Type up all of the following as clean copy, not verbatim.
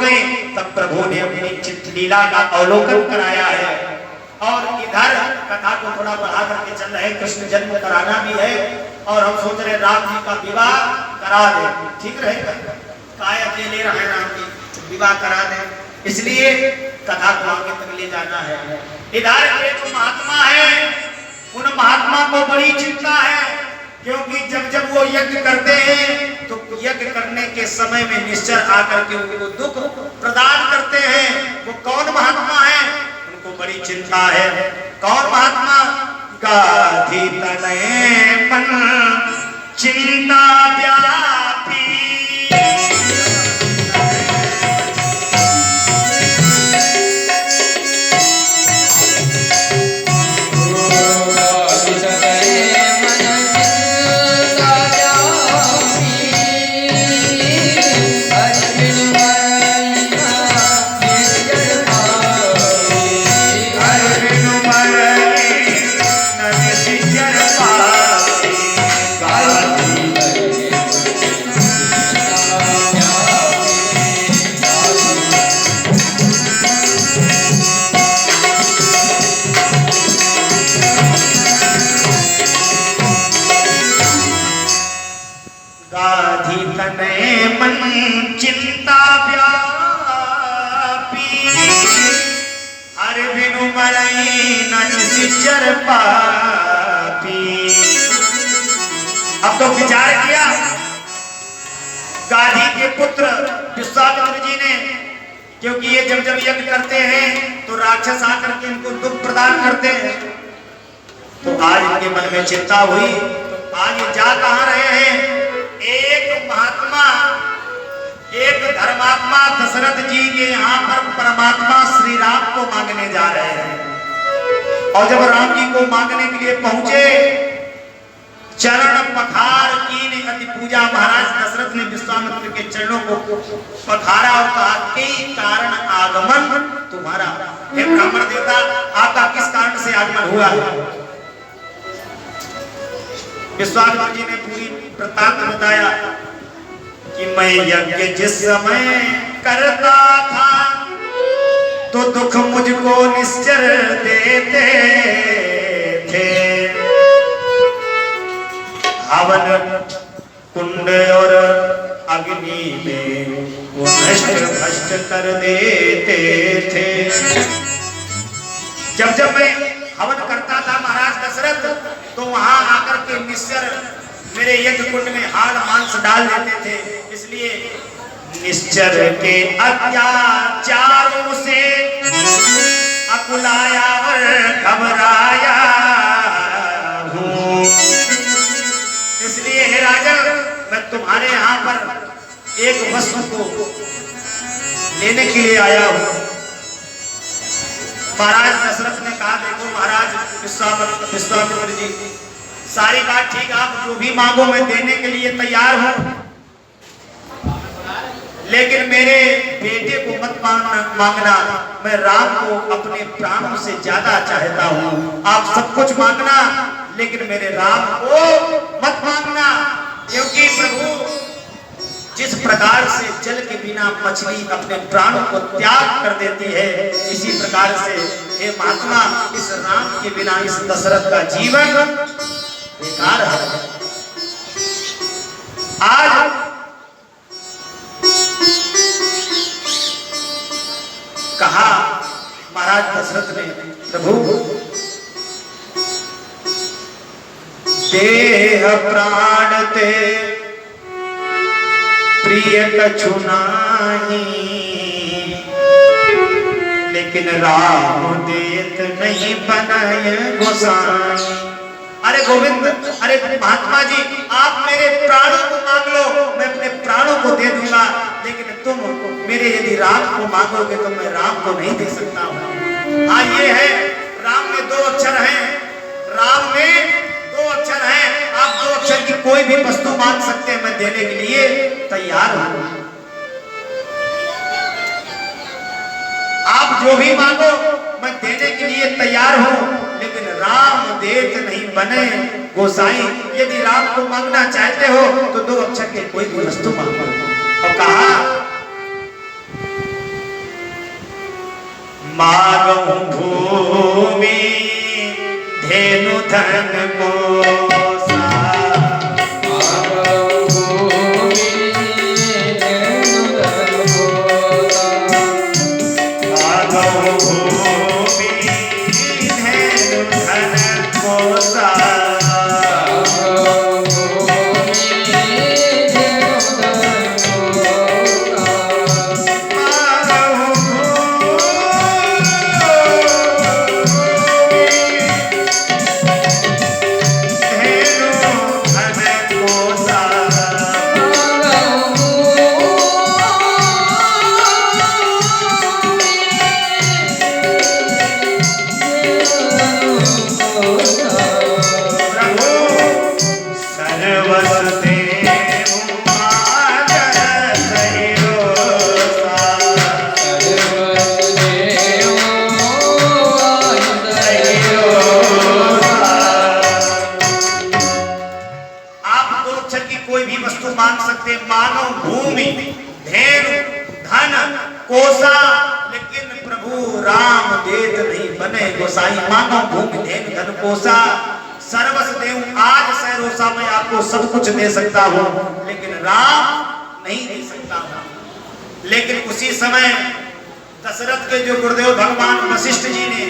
में, तब प्रभु ने अपनी चित्त लीला का अवलोकन कराया है। और इधर कथा को थोड़ा बढ़ा करके चल रहे, कृष्ण जन्म कराना भी है और हम सोच रहे राम जी का विवाह करा दे, ठीक रहेगा? काय अकेले रहे राम जी, विवाह करा दे, इसलिए कथा को आगे तक ले जाना है। इधर एक महात्मा है, उन महात्मा को बड़ी चिंता है, क्योंकि जब जब वो यज्ञ करते हैं तो यज्ञ करने के समय में निश्चर आकर के उनको दुख प्रदान करते हैं। वो कौन महात्मा है, उनको बड़ी चिंता है। कौन महात्मा? गाधी तनय मन चिंता व्यापी, चिंता व्यापी, हर बिनु मरई न निश्चर पापी। अब तो विचार किया गाधी के पुत्र विश्वामित्र जी ने, क्योंकि ये जब जब यज्ञ करते हैं तो राक्षस आकर के इनको दुख प्रदान करते हैं। तो आज इनके मन में चिंता हुई, आज ये जा कहां रहे हैं? एक महात्मा, एक धर्मात्मा दशरथ जी के यहाँ पर परमात्मा श्री राम को मांगने जा रहे हैं। और जब राम जी को मांगने के लिए पहुंचे, चरण पखार कीन अति पूजा, महाराज दशरथ ने विश्वामित्र के चरणों को पखारा और कहा, कई कारण आगमन तुम्हारा, हे ब्राह्मण देवता, आपका किस कारण से आगमन हुआ है? विश्वामित्र जी ने पूरी वृत्तांत बताया कि मैं यज्ञ जिस समय करता था तो दुख मुझको निश्चर देते थे, हवन कुंड और अग्नि में वो नष्ट भ्रष्ट कर देते थे। जब जब मैं हवन करता था महाराज दशरथ, तो वहां आकर के निश्चर मेरे यज्ञ कुंड में हाड़ मांस डाल देते थे। इसलिए निश्चर के अत्याचारों से अकुलाया और घबराया हूँ। इसलिए हे राजन, मैं तुम्हारे यहाँ पर एक वस्तु को लेने के लिए आया हूँ। महाराज दशरथ ने कहा, देखो महाराज विश्वामित्र जी, सारी बात ठीक, आप जो भी मांगो मैं देने के लिए तैयार हूं, लेकिन मेरे बेटे को मत मांगना। मैं राम को अपने प्राणों से ज्यादा चाहता हूं। आप सब कुछ मांगना, लेकिन मेरे राम को मत मांगना, क्योंकि प्रभु जिस प्रकार से जल के बिना मछली अपने प्राणों को त्याग कर देती है, इसी प्रकार से हे महात्मा, इस राम के बिना इस दशरथ का जीवन बेकार है। आज कहा महाराज दशरथ ने, प्रभु देह प्राण ते प्रिय कछु नाही, लेकिन राम देत नहीं बनाए गोसाई। अरे गोविंद, अरे महात्मा जी, आप मेरे प्राणों को मांग लो, मैं अपने प्राणों को दे दूंगा, लेकिन तुम मेरे यदि राम को मांगोगे तो मैं राम को नहीं दे सकता हूँ। हाँ, ये है, राम में दो अक्षर हैं, राम में दो अक्षर हैं। आप दो अक्षर की कोई भी वस्तु मांग सकते हैं, मैं देने के लिए तैयार हूँ। आप जो भी मांगो मैं देने के लिए तैयार हूँ, लेकिन राम देत नहीं बने गोसाई। यदि राम को मांगना चाहते हो तो दो अक्षर के कोई भी वस्तु मांगो। और कहा कोई भी वस्तु मांग सकते, मानो भूमि धेनु धन कोसा, लेकिन प्रभु राम देत नहीं बने गोसाई। मानो भूमि धेनु धन कोसा, सर्वस देऊं आज सहरोसा, मैं आपको सब कुछ दे सकता हूं, लेकिन राम नहीं दे सकता हूं। लेकिन उसी समय दशरथ के जो गुरुदेव भगवान वशिष्ठ जी ने,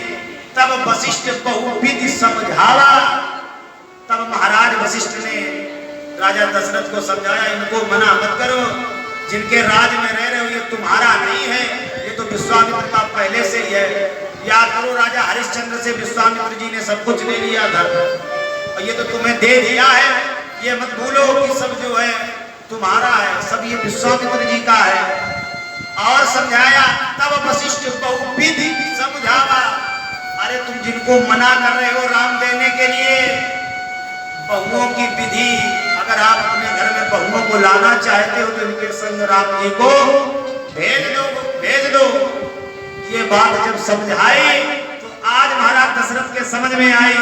तब वशिष्ठ बहुविधि समझावा, तब महाराज वशिष्ठ ने राजा दशरथ को समझाया, इनको मना मत करो, जिनके राज में रह रहे हो ये तुम्हारा नहीं है, ये तो विश्वामित्र का पहले से ही है। याद करो राजा हरिश्चंद्र से विश्वामित्र जी ने सब कुछ ले लिया था, और ये तो तुम्हें दे दिया है, ये मत भूलो कि सब जो है तुम्हारा है, सब ये विश्वामित्र जी का है। और समझाया, तब वशिष्ठ बहुविधि समझावा, अरे तुम जिनको मना कर रहे हो राम देने के लिए, बहुओं की विधि, अगर आप अपने घर में बहुओं को लाना चाहते हो तो इनके संग राम जी को भेज दो। ये बात जब समझाई तो आज महाराज दशरथ के समझ में आई,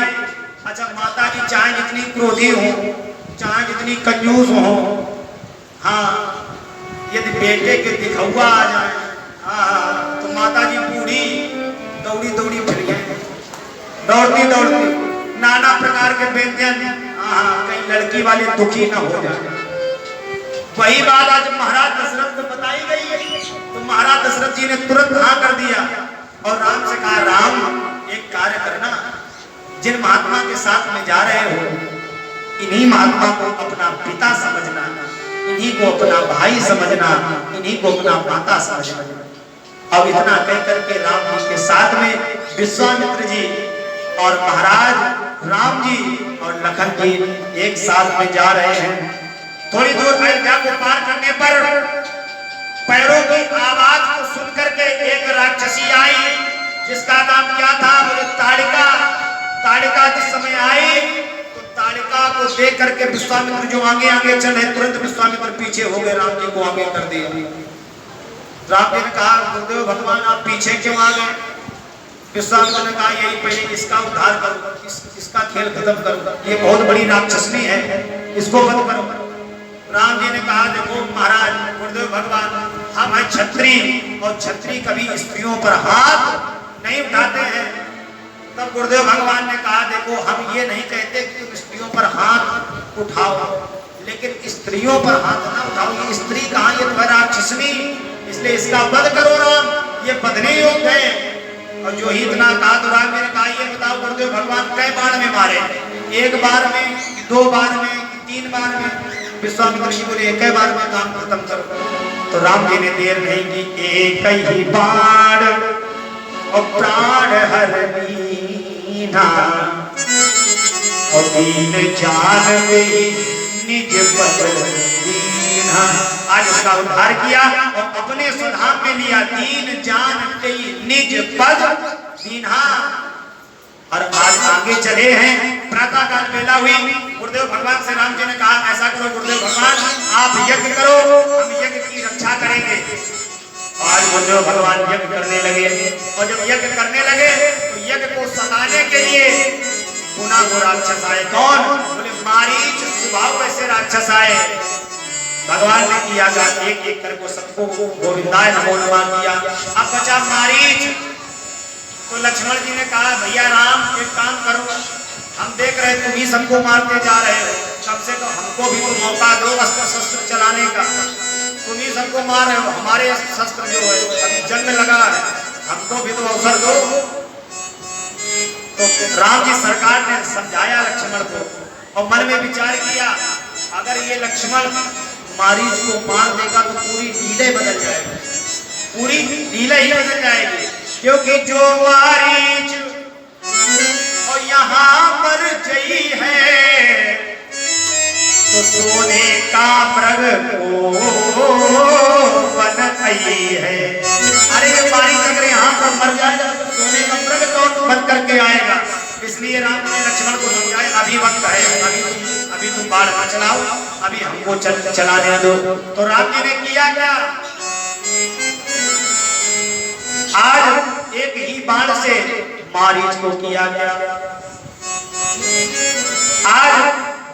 अच्छा माता जी चाहे जितनी क्रोधी हो, चाहे जितनी कंजूस हो, हाँ यदि बेटे के दिखौआ आ जाए, हाँ तो माता जी बूढ़ी दौड़ी दौड़ी फिर गए, दौड़ती दौड़ती नाना प्रकार के व्यंजन, हाँ कहीं लड़की वाले दुखी न हो जाए। वही बात आज महाराज दशरथ को बताई गई है, तो महाराज दशरथ जी ने तुरंत हाँ कर दिया और राम से कहा, राम एक कार्य करना, जिन महात्मा के साथ में जा रहे हो इन्हीं महात्मा को अपना पिता समझना, इन्हीं को अपना भाई समझना, इन्हीं को अपना माता समझना। अब इतना कह करके राम जी के साथ में विश्वामित्र जी और महाराज राम जी और लखन जी एक साथ में जा रहे हैं। थोड़ी दूर अयोध्या को पार करने पर पैरों की आवाज को सुनकर के एक राक्षसी आई, जिसका नाम क्या था, बोले ताड़िका। ताड़िका जिस समय आई तो ताड़िका को देख करके विश्वामित्र जो आगे आगे चले, तुरंत विश्वामित्र पीछे हो गए, राम जी को आगे कर दिया। राम जी ने कहा, गुरुदेव भगवान आप पीछे क्यों आ गए? विश्वामित्र ने कहा, यही पहले इसका उद्धार करो, इसका खेल खत्म करो, ये बहुत बड़ी राक्षसनी है, इसको बंद करो। राम जी ने कहा, देखो महाराज गुरुदेव भगवान, हम हैं क्षत्रिय और क्षत्रिय कभी स्त्रियों पर हाथ नहीं उठाते हैं। तब गुरुदेव भगवान ने कहा, देखो हम ये नहीं कहते कि तुम स्त्रियों पर हाथ उठाओ, लेकिन स्त्रियों पर हाथ ना उठाओ, ये स्त्री कहाँ, ये तो है राक्षसनी, इसलिए इसका वध करो राम, ये बदने योग्य है। और जो ही इतना कहा तो राम जी ने कहा, ये बताओ गुरुदेव भगवान कई बार में मारे, एक बार में, दो बार में, तीन बार में? विश्वामित्र जी बोले, एक बार में काम खत्म करो। तो राम जी ने देर नहीं की, एक ही बाण और प्राण हरनीना, और दीन जान में निज पद दीना। आज उसका उद्धार किया और अपने स्वधाम में लिया, दीन जान के निज पद दीना। और आज आगे चले हैं, प्रातः काल बेला हुई, गुरुदेव भगवान से राम जी ने कहा, ऐसा करो गुरुदेव भगवान, आप यज्ञ करो, हम यज्ञ की रक्षा करेंगे। आज गुरुदेव भगवान यज्ञ करने लगे, और जब यज्ञ करने लगे तो यज्ञ को सताने के लिए पुनः वो राक्षस आए। कौन? बोले मारीच, स्वभाव ऐसे राक्षस आए। भगवान ने किया एक एक करके सबको गोविंदाय नमो नमः किया। अब बचा मारीच, तो लक्ष्मण जी ने कहा, भैया राम एक काम करो, हम देख रहे तुम ही सबको मारते जा रहे हो, कम से कम हमको भी तो मौका दो अस्त्र शस्त्र चलाने का, तुम ही सबको मार रहे हो, हमारे शस्त्र जो है अभी जंग लगा है, हमको भी तो अवसर दो। तो राम जी सरकार ने समझाया लक्ष्मण को, और मन में विचार किया, अगर ये लक्ष्मण मारीच को मार देगा तो पूरी लीले बदल जाएगी, पूरी लीले ही बदल जाएगी, क्योंकि जो मारीच और यहाँ पर जई है तो सोने का मृग को बन गई है। अरे ये मारीच अगर यहाँ पर मर जाएगा तो सोने का मृग तो बन करके आएगा। इसलिए राम ने लक्ष्मण को समझाया, अभी वक्त है, अभी तुम बाढ़ ना चलाओ, अभी हमको चलाने दो। तो राम जी ने किया क्या, आज एक ही बाण से मारीच को किया गया। आज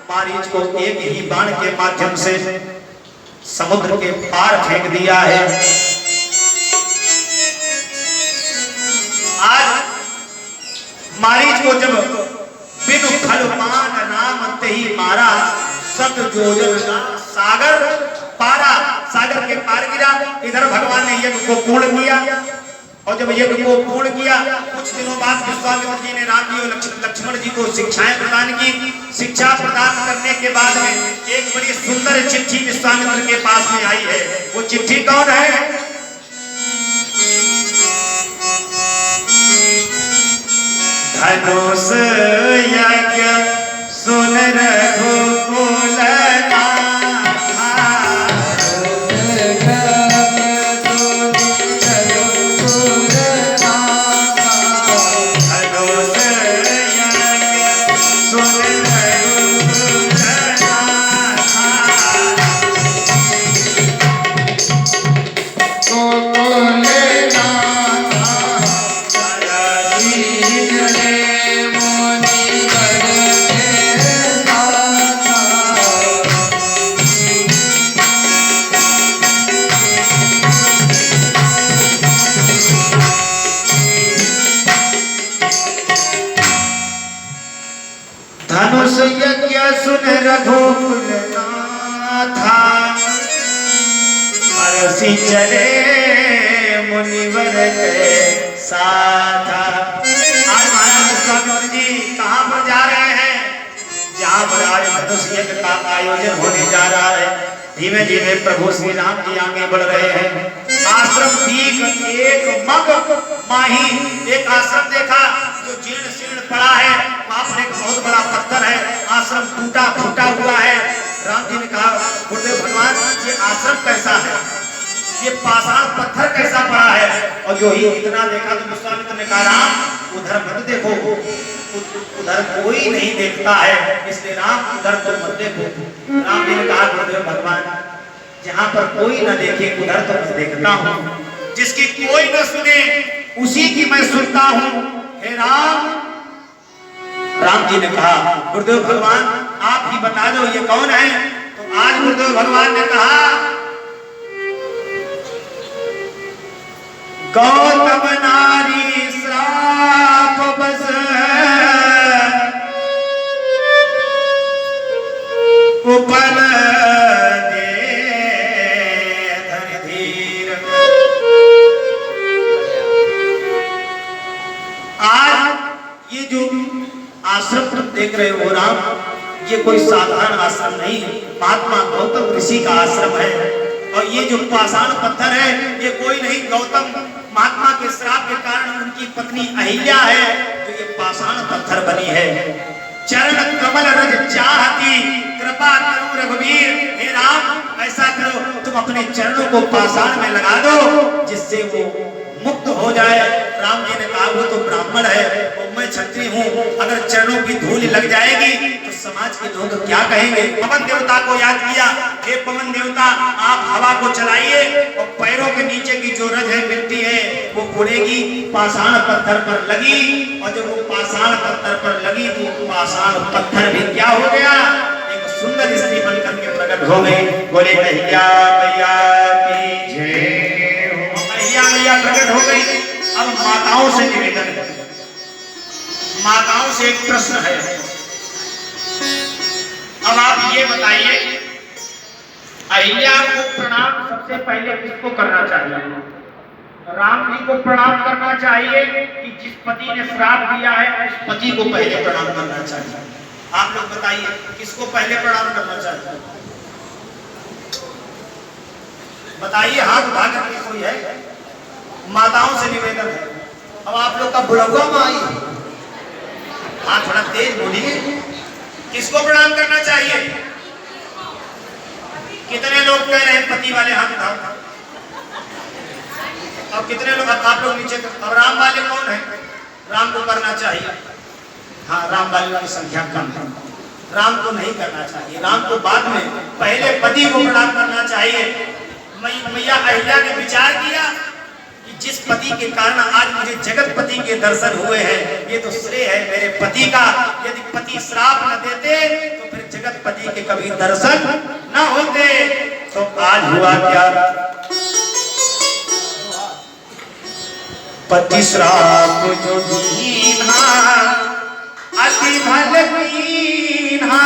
मारीच को एक ही बाण के माध्यम से समुद्र के पार फेंक दिया है। आज मारीच को जब बिनु फल मान राम ते ही मारा, सत जोजन सागर पारा, सागर के पार गिरा। इधर भगवान ने यज्ञ को पूर्ण किया, और जब यज्ञ को पूर्ण किया कुछ दिनों बाद विश्वामित्र जी ने राम जी और लक्ष्मण जी को शिक्षाएं प्रदान की। शिक्षा प्रदान करने के बाद में एक बड़ी सुंदर चिट्ठी विश्वामित्र के पास में आई है। वो चिट्ठी कौन है? धनुष यज्ञ सुन रघुकुल धनुष यज्ञ सुन रघुकुल नाथा, हरषि चले मुनिवर के साथा। आज महाराज विश्वामित्र जी कहाँ पर जा रहे हैं? जहाँ पर आज धनुष यज्ञ का आयोजन होने जा रहा है। धीमे धीमे प्रभु श्री राम जी आगे बढ़ रहे हैं। आश्रम ठीक एक मग माही एक आश्रम देखा जो जीर्ण शीर्ण पड़ा है, वहां पर एक बहुत बड़ा पत्थर है, आश्रम टूटा फूटा हुआ है। राम जी ने कहा, गुरुदेव भगवान ये आश्रम कैसा है, ये पाषाण पत्थर कैसा पड़ा है? और जो ही इतना देखा तो विश्वामित्र ने कहा, राम उधर मत देखो, उधर कोई नहीं देखता है, इसलिए राम उधर तो मत देखो। राम जी ने कहा, गुरुदेव भगवान जहाँ पर कोई न देखे उधर तो मैं देखता हूँ, जिसकी कोई न सुने उसी की मैं सुनता हूँ। हे राम, राम जी ने कहा, गुरुदेव भगवान आप ही बता दो ये कौन है? तो आज गुरुदेव भगवान ने कहा, गौतम नारी श्राप बस उपल दे धर धीर। आज ये जो आश्रम तुम देख रहे हो राम, ये कोई साधारण आश्रम नहीं, महात्मा गौतम ऋषि का आश्रम है। और ये जो पाषाण पत्थर है ये कोई नहीं, गौतम महात्मा के श्राप के कारण उनकी पत्नी अहिल्या है जो ये पाषाण पत्थर बनी है। चरण कमल रज चाहती कृपा करो रघुवीर। हे राम ऐसा करो तुम अपने चरणों को पाषाण में लगा दो जिससे वो मुक्त हो जाए। राम जी ने कहा, वो तो ब्राह्मण है और मैं क्षत्रिय हूँ, अगर चरणों की धूल लग जाएगी तो समाज के लोग क्या कहेंगे? पवन देवता को याद किया, हे पवन देवता आप हवा को चलाइए और पैरों के नीचे की जो रज है मिट्टी है वो उड़ेगी, पाषाण पत्थर पर लगी, और जब वो पाषाण पत्थर पर लगी तो पाषाण पत्थर भी क्या हो गया? एक सुंदर स्त्री बनकर के प्रकट हो गई। बोले कहिया मैया की जय। मैया प्रकट हो गई। अब माताओं से निवेदन है, माताओं से एक प्रश्न है। अब आप ये बताइए, अहिल्या को प्रणाम सबसे पहले किसको करना चाहिए? राम जी को प्रणाम करना चाहिए कि जिस पति ने श्राप दिया है उस पति को पहले प्रणाम करना चाहिए? आप लोग बताइए किसको पहले प्रणाम करना चाहिए? बताइए, हाथ उठा करके कोई है? माताओं से निवेदन है। अब आप लोग का बुढ़वा में आई, हाँ थोड़ा तेज बोलिए, किसको प्रणाम करना चाहिए? कितने लोग कह रहे हैं पति वाले हाथ उठाओ, और कितने लोग आप लोग नीचे। अब राम वाले कौन है? राम को करना चाहिए। हाँ, राम वाले की संख्या कम है, राम को नहीं करना चाहिए। राम को बाद में, पहले पति को प्रणाम करना चाहिए। मैया अहिल्या ने विचार किया कि जिस पति के कारण आज मुझे जगतपति के दर्शन हुए हैं, ये तो श्रेय है मेरे पति का। यदि पति श्राप न देते तो फिर जगतपति के कभी दर्शन न होते। तो आज हुआ क्या, पति श्राप जो दीन्हा अति भल कीन्हा,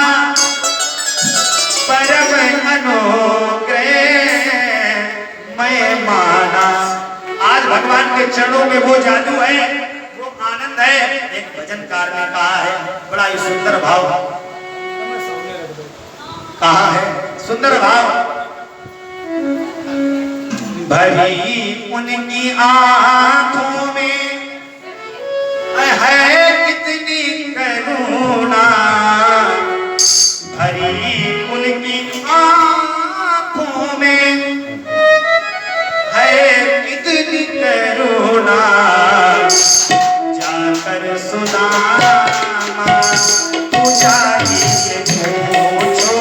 परम अनुग्रह मैं माना। आज भगवान के चरणों में वो जादू है, वो आनंद है। एक भजनकार ने कहा है, बड़ा ही सुंदर भाव कहा है, सुंदर भाव। भरी उनकी आंखों में है कितनी करुणा, भरी उनकी आंखों में है कितनी करुणा, जाकर सुदामा पुजारी से पूछो,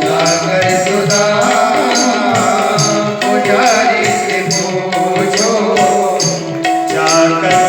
जाकर सुदामा पुजारी से पूछो, जाकर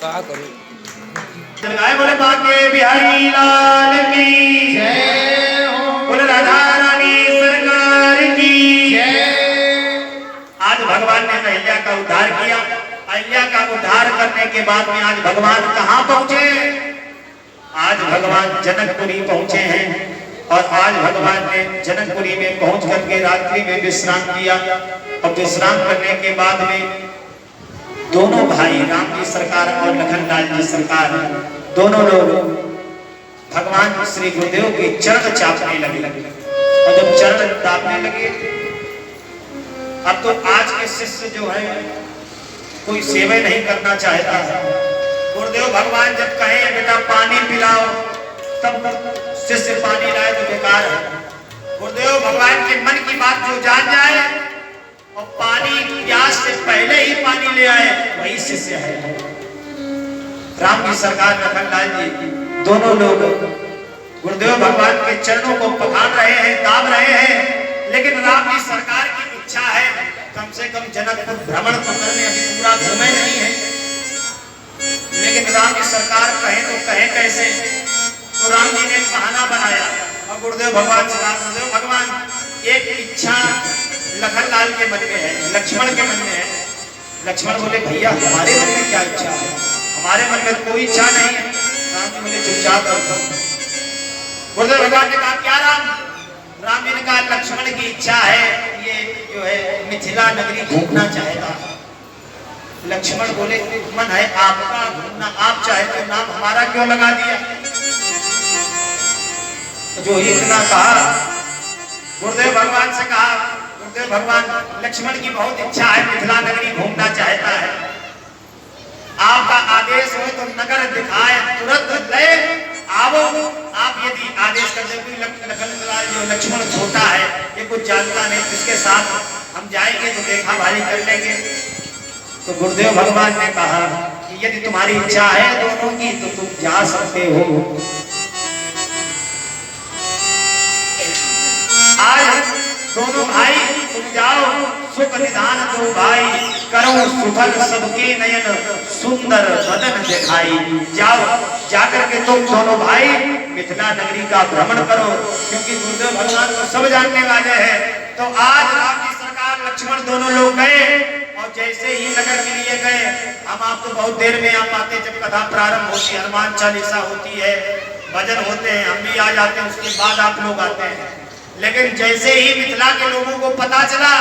कहा करूं। बोले बाके बिहारी लाल की जय हो, बोले राधा रानी सरकार की जय। आज भगवान ने अहिल्या का उद्धार किया। अहिल्या का उद्धार करने के बाद में आज भगवान कहाँ पहुंचे? आज भगवान जनकपुरी पहुंचे हैं। और आज भगवान ने जनकपुरी में पहुंच करके रात्रि में विश्राम किया। और विश्राम करने के बाद में दोनों भाई राम जी सरकार और लखनलाल जी सरकार दोनों लोग भगवान श्री गुरुदेव के चरण चाटने लगे और जब चरण दाबने लगे, अब तो आज के शिष्य जो है कोई सेवा नहीं करना चाहता है। गुरुदेव भगवान जब कहे बेटा पानी पिलाओ, तब शिष्य पानी लाए तो बेकार है। गुरुदेव भगवान के मन की बात जो जान जाए और पानी प्यास से पहले ही पानी ले आए, वही शिष्य है। राम जी सरकार लखनलाल जी दोनों लोग गुरुदेव भगवान के चरणों को पखाड़ रहे हैं, दाब रहे हैं, लेकिन राम जी सरकार की इच्छा है कम से कम जनकपुर भ्रमण तो करने, अभी पूरा घूमे नहीं है। लेकिन राम जी सरकार कहे तो कहे कैसे, तो राम जी ने एक बहाना बनाया और गुरुदेव भगवान से कहा, गुरुदेव भगवान एक इच्छा लखनलाल के मन में है, लक्ष्मण के मन में है। लक्ष्मण बोले भैया हमारे मन में क्या इच्छा है, हमारे मन में कोई इच्छा नहीं है। राम जी बोले चुपचाप रहो। गुरुदेव भगवान ने कहा क्या राम? राम जी ने कहा लक्ष्मण की इच्छा है, ये जो है मिथिला नगरी घूमना चाहेगा। लक्ष्मण बोले मन है आपका घूमना, आप चाहे तो नाम हमारा क्यों लगा दिया? जो ही इतना कहा, गुरुदेव भगवान से कहा, गुरुदेव भगवान लक्ष्मण की बहुत इच्छा है, मिथिला नगरी घूमना चाहता है, आपका आदेश हो तो नगर दिखाए तुरंत ले आवो। आप यदि आदेश कर दे, लखनलाल जो लक्ष्मण छोटा है, ये कुछ जानता नहीं, इसके साथ हम जाएंगे तो देखा भाली कर लेंगे। तो गुरुदेव भगवान ने कहा कि यदि तुम्हारी इच्छा है दोनों की तो तुम जा सकते हो। आज दोनों भाई तुम जाओ, सुख निधान दो भाई, करो सुफल सबके नयन, सुंदर बदन दिखाई। जाओ जाकर के तुम दोनों भाई मिथिला नगरी का भ्रमण करो, क्योंकि गुरुदेव भगवान को सब जानने वाले हैं। तो आज राम जी सरकार लक्ष्मण दोनों लोग गए और जैसे ही नगर के लिए गए, हम आप तो बहुत देर में आ पाते, जब कथा प्रारंभ होती है, हनुमान चालीसा होती है, भजन होते हैं, हम भी आ जाते हैं, उसके बाद आप लोग आते हैं। लेकिन जैसे ही मिथिला के लोगों को पता चला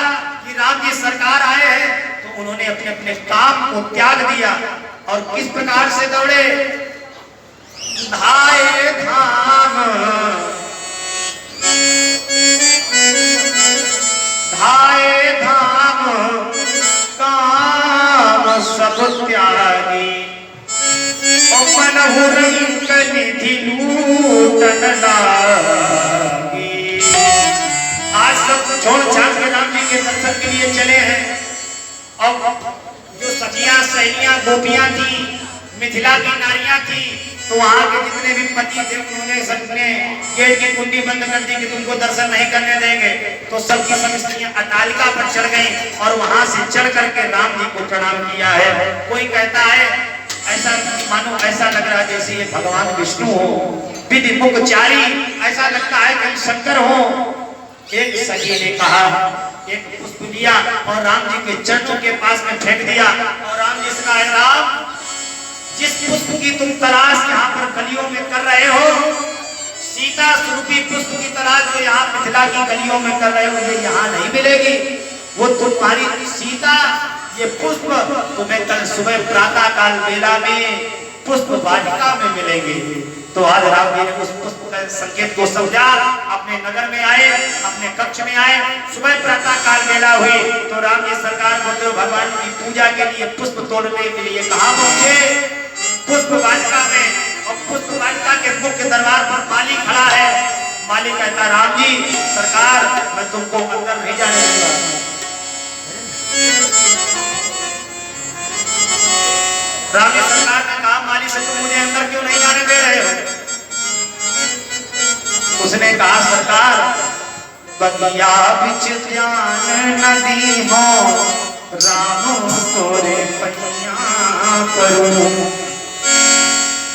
कि राम जी सरकार आए हैं, तो उन्होंने अपने अपने काम को त्याग दिया और किस प्रकार से दौड़े, धाये धाम धाये धाम काम सब त्यागी, मनहु रंग निधि लूटन लागी। आज सब छोड़ छाड़ के राम जी के दर्शन के लिए चले हैं और जो सखियां सहेलियां गोपियां थी, मिथिला की नारियां थी, तो वहां के जितने भी पति थे उन्होंने सबने गेट की कुंडी बंद कर दी कि तुमको दर्शन नहीं करने देंगे। तो सबकी सब स्त्रियां अटालिका पर चढ़ गई और वहां से चढ़ करके राम जी को प्रणाम किया है। कोई कहता है ऐसा मानो ऐसा लग रहा है जैसे ये भगवान विष्णु हो, विधि मुखचारी, ऐसा लगता है कहीं शंकर हो। एक सखी ने कहा, एक पुष्प लिया और राम जी के चरणों के पास में फेंक दिया और राम जी से कहा, राम जिस पुष्प की तुम तलाश यहाँ पर गलियों में कर रहे हो, सीता स्वरूपी पुष्प की तलाश जो यहाँ मिथिला की गलियों में कर रहे हो, ये यहाँ नहीं मिलेगी। वो तुम्हारी सीता, ये पुष्प तुम्हें कल सुबह प्रातः काल बेला में पुष्प वाटिका में मिलेंगे। तो आज राम जी ने उस पुष्प के संकेत को समझा, अपने नगर में आए, अपने कक्ष में आए। सुबह प्रातः काल बेला हुई तो राम जी सरकार गुरुदेव भगवान की पूजा के लिए पुष्प तोड़ने के लिए कहाँ पहुंचे? पुष्प वाटिका में। और पुष्प वाटिका के मुख्य दरबार पर माली खड़ा है। माली कहता, राम जी सरकार मैं तुमको अंदर नहीं जाने दूंगा। राम जी सरकार ने कहा, माली से तुम मुझे अंदर क्यों नहीं जाने दे रहे हो? उसने कहा, सरकार बगिया बिच ज्ञान नदी हो, राम तोरे पैया परू,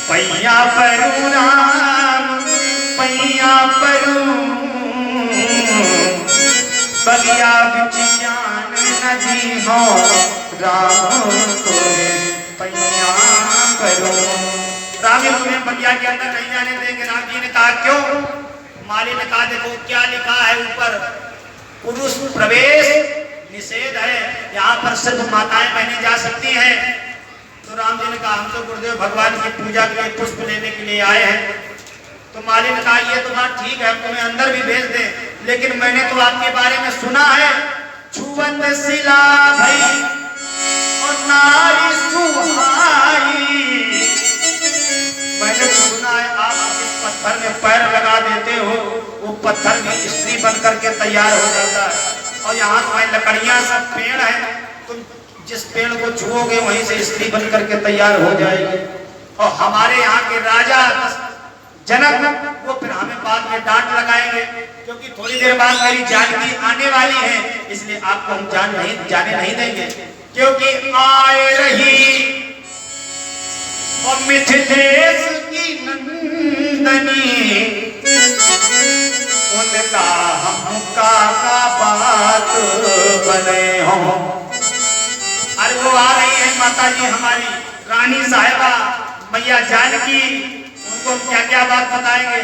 पैया परू राम पैया परू, बगिया बिच ज्ञान नदी हो, राम तोरे पैया परू। राम जी तुम्हें बगिया के अंदर नहीं जाने देंगे। राम जी ने कहा, क्यों? माली ने कहा, देखो क्या लिखा है ऊपर, पुरुष प्रवेश निषेध है, यहाँ पर सिर्फ माताएं बहनें जा सकती हैं। तो राम जी ने कहा, हम तो गुरुदेव भगवान की पूजा के लिए पुष्प लेने के लिए आए हैं। तो माली ने कहा, ये तो बात ठीक है, हम तुम्हें अंदर भी भेज दें, लेकिन मैंने तो आपके बारे में सुना है, छुवत सिला भई और नारी सुहाई। मैंने तो सुना है आप इस पत्थर में पैर लगा देते हो, वो पत्थर में स्त्री बन करके तैयार हो जाता है। और यहाँ तुम्हारी लकड़ियां सब पेड़ है, तुम जिस पेड़ को छुओगे वहीं से स्त्री बन करके तैयार हो जाएगी। और हमारे यहाँ के राजा जनक वो फिर हमें बाद में डांट लगाएंगे, क्योंकि थोड़ी देर बाद मेरी जानकी आने वाली है, इसलिए आपको हम जाने नहीं देंगे। क्योंकि आए रही और मिथिलेश की नंदनी, उनका हम काका बात बने हों। अरे वो आ रही है माता जी हमारी रानी साहिबा मैया जानकी, उनको क्या क्या बात बताएंगे।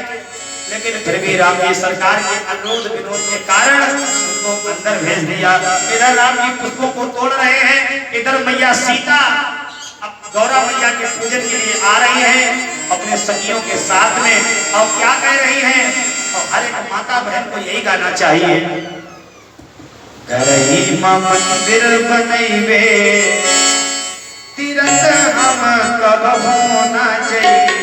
लेकिन फिर भी राम जी सरकार के अनुरोध विरोध के कारण उनको अंदर भेज दिया। इधर राम जी पुष्पों को तोड़ रहे हैं, इधर मैया सीता अब गौरा मैया के पूजन के लिए आ रही हैं अपने सखियों के साथ में। और क्या कह रही हैं, और हर एक माता बहन को यही गाना चाहिए, करही मंदिर बनैबे तीरथ हम कबहू न जइबे।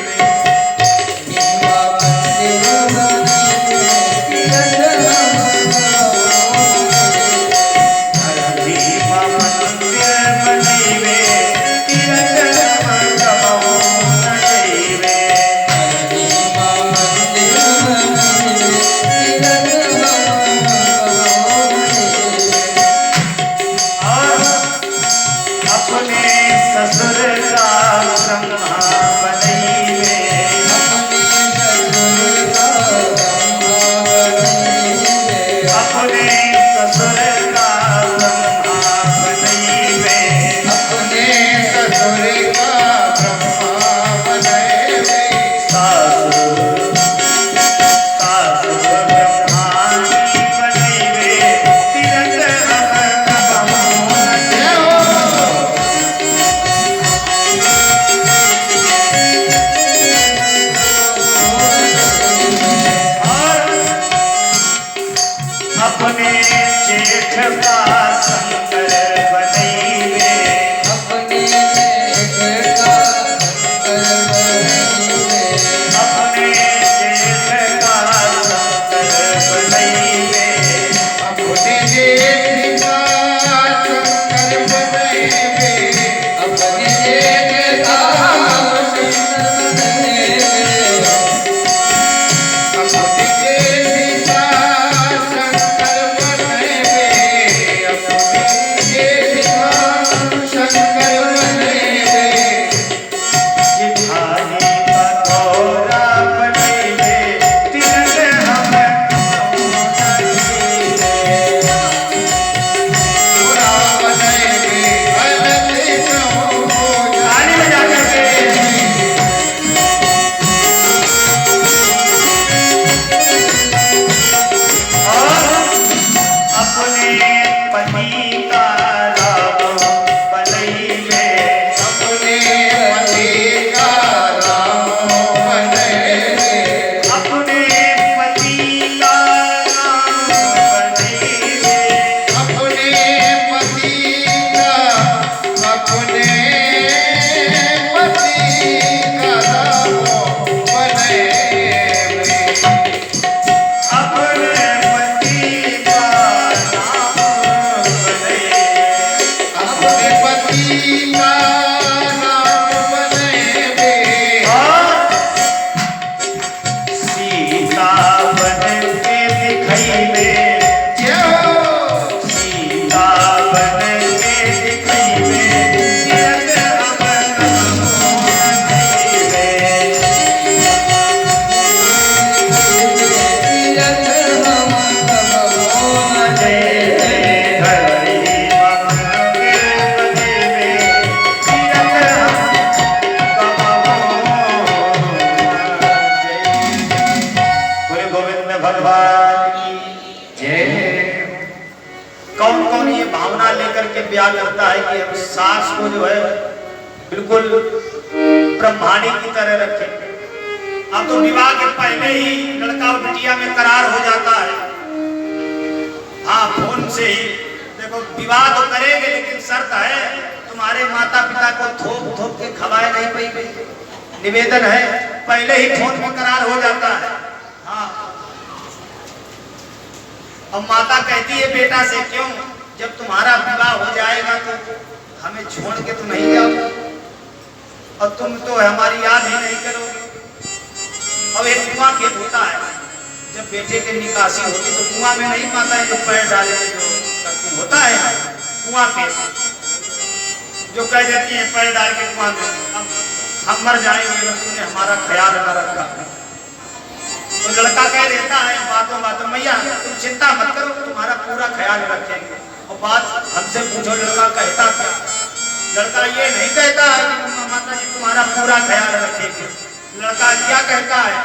ब्याह करता है कि हम सास को जो है बिल्कुल ब्रह्माणी की तरह रखें। अब तो विवाह के पहले ही लड़का और बिटिया में करार हो जाता है तो विवाह तो करेंगे, लेकिन शर्त है तुम्हारे माता पिता को थोप थोप के खवाए नहीं पाई। निवेदन है, पहले ही फोन में करार हो जाता है। हाँ, अब माता कहती है बेटा से, क्यों, जब तुम्हारा विवाह हो जाएगा तो हमें छोड़ के तो नहीं जाओगे और तुम तो हमारी याद ही नहीं करोगे। अब एक कुआं खेत होता है, जब बेटे के निकासी होती तो कुआं में नहीं माता है जो पैर डाले जो करती होता है कुआं खेत, जो कह देती है पैर डाल के कुआं में हम मर जाएंगे अगर तुमने हमारा ख्याल न रखा। तो लड़का कह देता है बातों बातों, मैया तुम चिंता मत करो, तुम्हारा पूरा ख्याल रखेंगे। और बात हमसे पूछो लड़का कहता क्या? लड़का ये नहीं कहता है कि माता जी तुम्हारा पूरा ख्याल रखेंगे। लड़का क्या कहता है,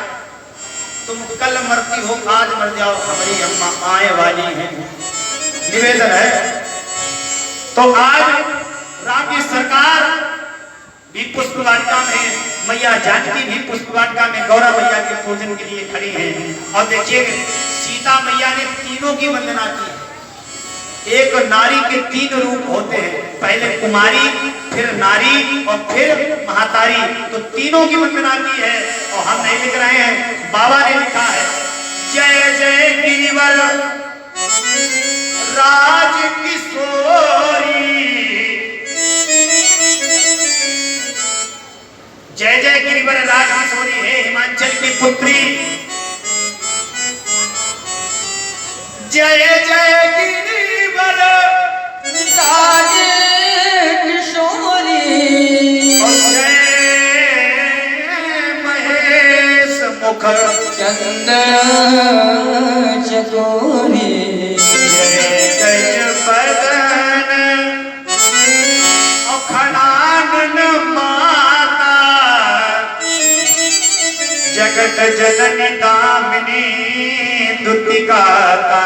तुम कल मरती हो आज मर जाओ, हमारी अम्मा आए वाली है। निवेदन है। तो आज राम की सरकार भी पुष्प वाटिका में, मैया जानकी भी पुष्प वाटिका में गौरा मैया के पूजन के लिए खड़ी है। और देखिए सीता मैया ने तीनों की वंदना की। एक नारी के तीन रूप होते हैं, पहले कुमारी, फिर नारी और फिर महातारी, तो तीनों की वंदना की है। और हम नहीं लिख रहे हैं, बाबा ने लिखा है, जय जय गिरिवर राज किशोरी, जय जय गिरिवर राज किशोरी है हिमाचल की पुत्री, जय जय गिरिवर राज किशोरी, और जय महेश मुखर चंदन चकोरी, जय जय बदन अखंडानन माता, जगत जननी दामिनी दुतिकाता।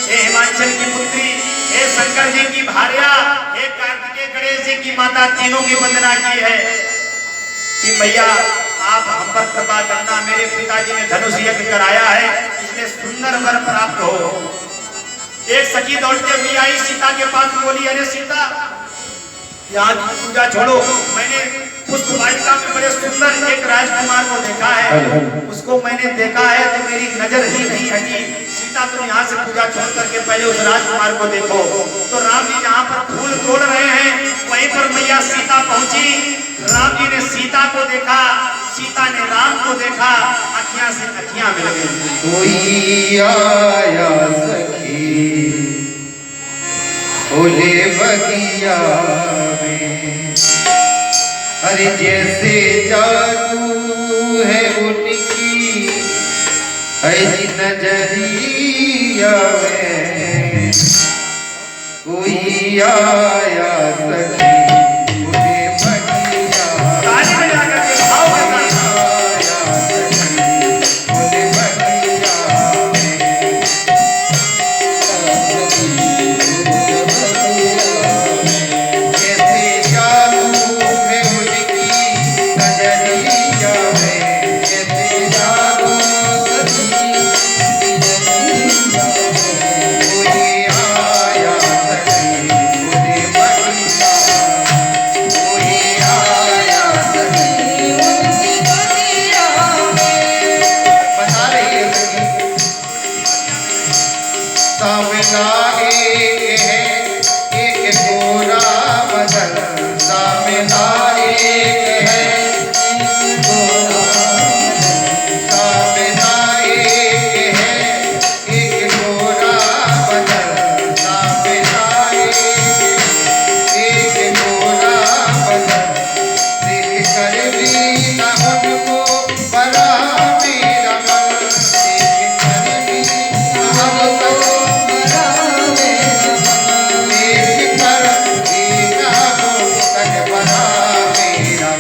हे हिमाचल की पुत्री, हे शंकर जी की भार्या, हे कार्तिकेय गणेश जी की माता, तीनों की वंदना की है कि मैया आप हम पर कृपा करना। मेरे पिताजी ने धनुष यज्ञ कराया है, इसलिए सुंदर वर प्राप्त हो। एक सखी दौड़ते हुई आई सीता के पास, बोली अरे सीता यहाँ की पूजा छोड़ो, मैंने पुष्प वाटिका में बड़े सुंदर एक राजकुमार को देखा है, उसको मैंने देखा है तो मेरी नजर ही नहीं हटी। सीता तुम यहाँ से पूजा छोड़ करके पहले उस राजकुमार को देखो। तो राम जी जहाँ पर फूल तोड़ रहे हैं वहीं पर मैया सीता पहुंची। राम जी ने सीता को देखा, सीता ने राम को देखा, अखियां से अखियां मिल गई। कोई आया सखी बोले बगिया में, अरे जैसे जादू है उनकी ऐसी नजरिया में, कोई आया सखी बोले बगिया, ताली बजा करके भाव के साथ आया सखी बोले बगिया में, कैसे जादू है उनकी नजरिया में, कैसे जादू कोई आया सखी बोले बगिया, कोई आया सखी बता रही है सखी। सामना एक है एक गोरा बदन, सामना एक है सामना एक है एक गोरा बदन, सामना एक गोरा बदन, देख कर भी न उनको बड़ा मेरा मन, देख कर भी न उनको देख कर भी न उनको बड़ा मेरा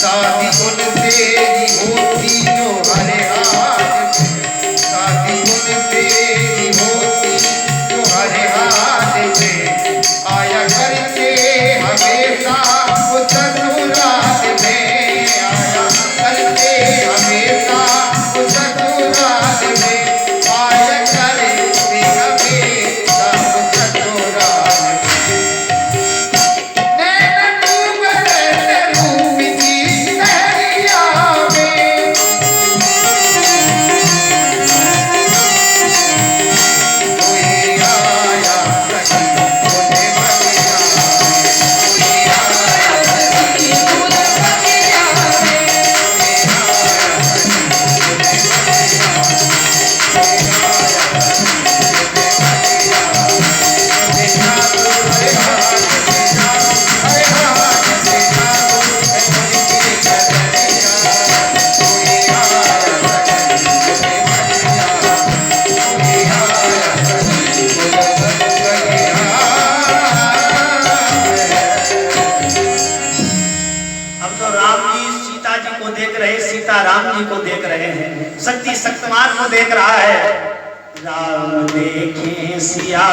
शादी उनसे ही होती जो हरे हाथ में, शादी उनसे ही होती जो हरे हाथ में, आया करके हमेशा वो ससुराल में, आया करके हमेशा वो ससुराल में, आया करके हमेशा वो ससुराल में। नैन डूबल रूप की दरिया में, कोई आया सखी मुझे बगिया में, कोई आया सखी मुझे बगिया में, कोई आया सखी मुझे बगिया में, कोई आया सखी मुझे बगिया में, मुझे जादू है हाथ से जादू है हाथ से जादू है मुझकी कजरिया, कोई आया सखी मुझे बगिया में, कोई आया सखी मुझे बगिया में। अब तो राम जी सीता जी को देख रहे, सीता राम जी को देख रहे हैं, शक्ति शक्तिमान को देख रहा है। राम देखे सिया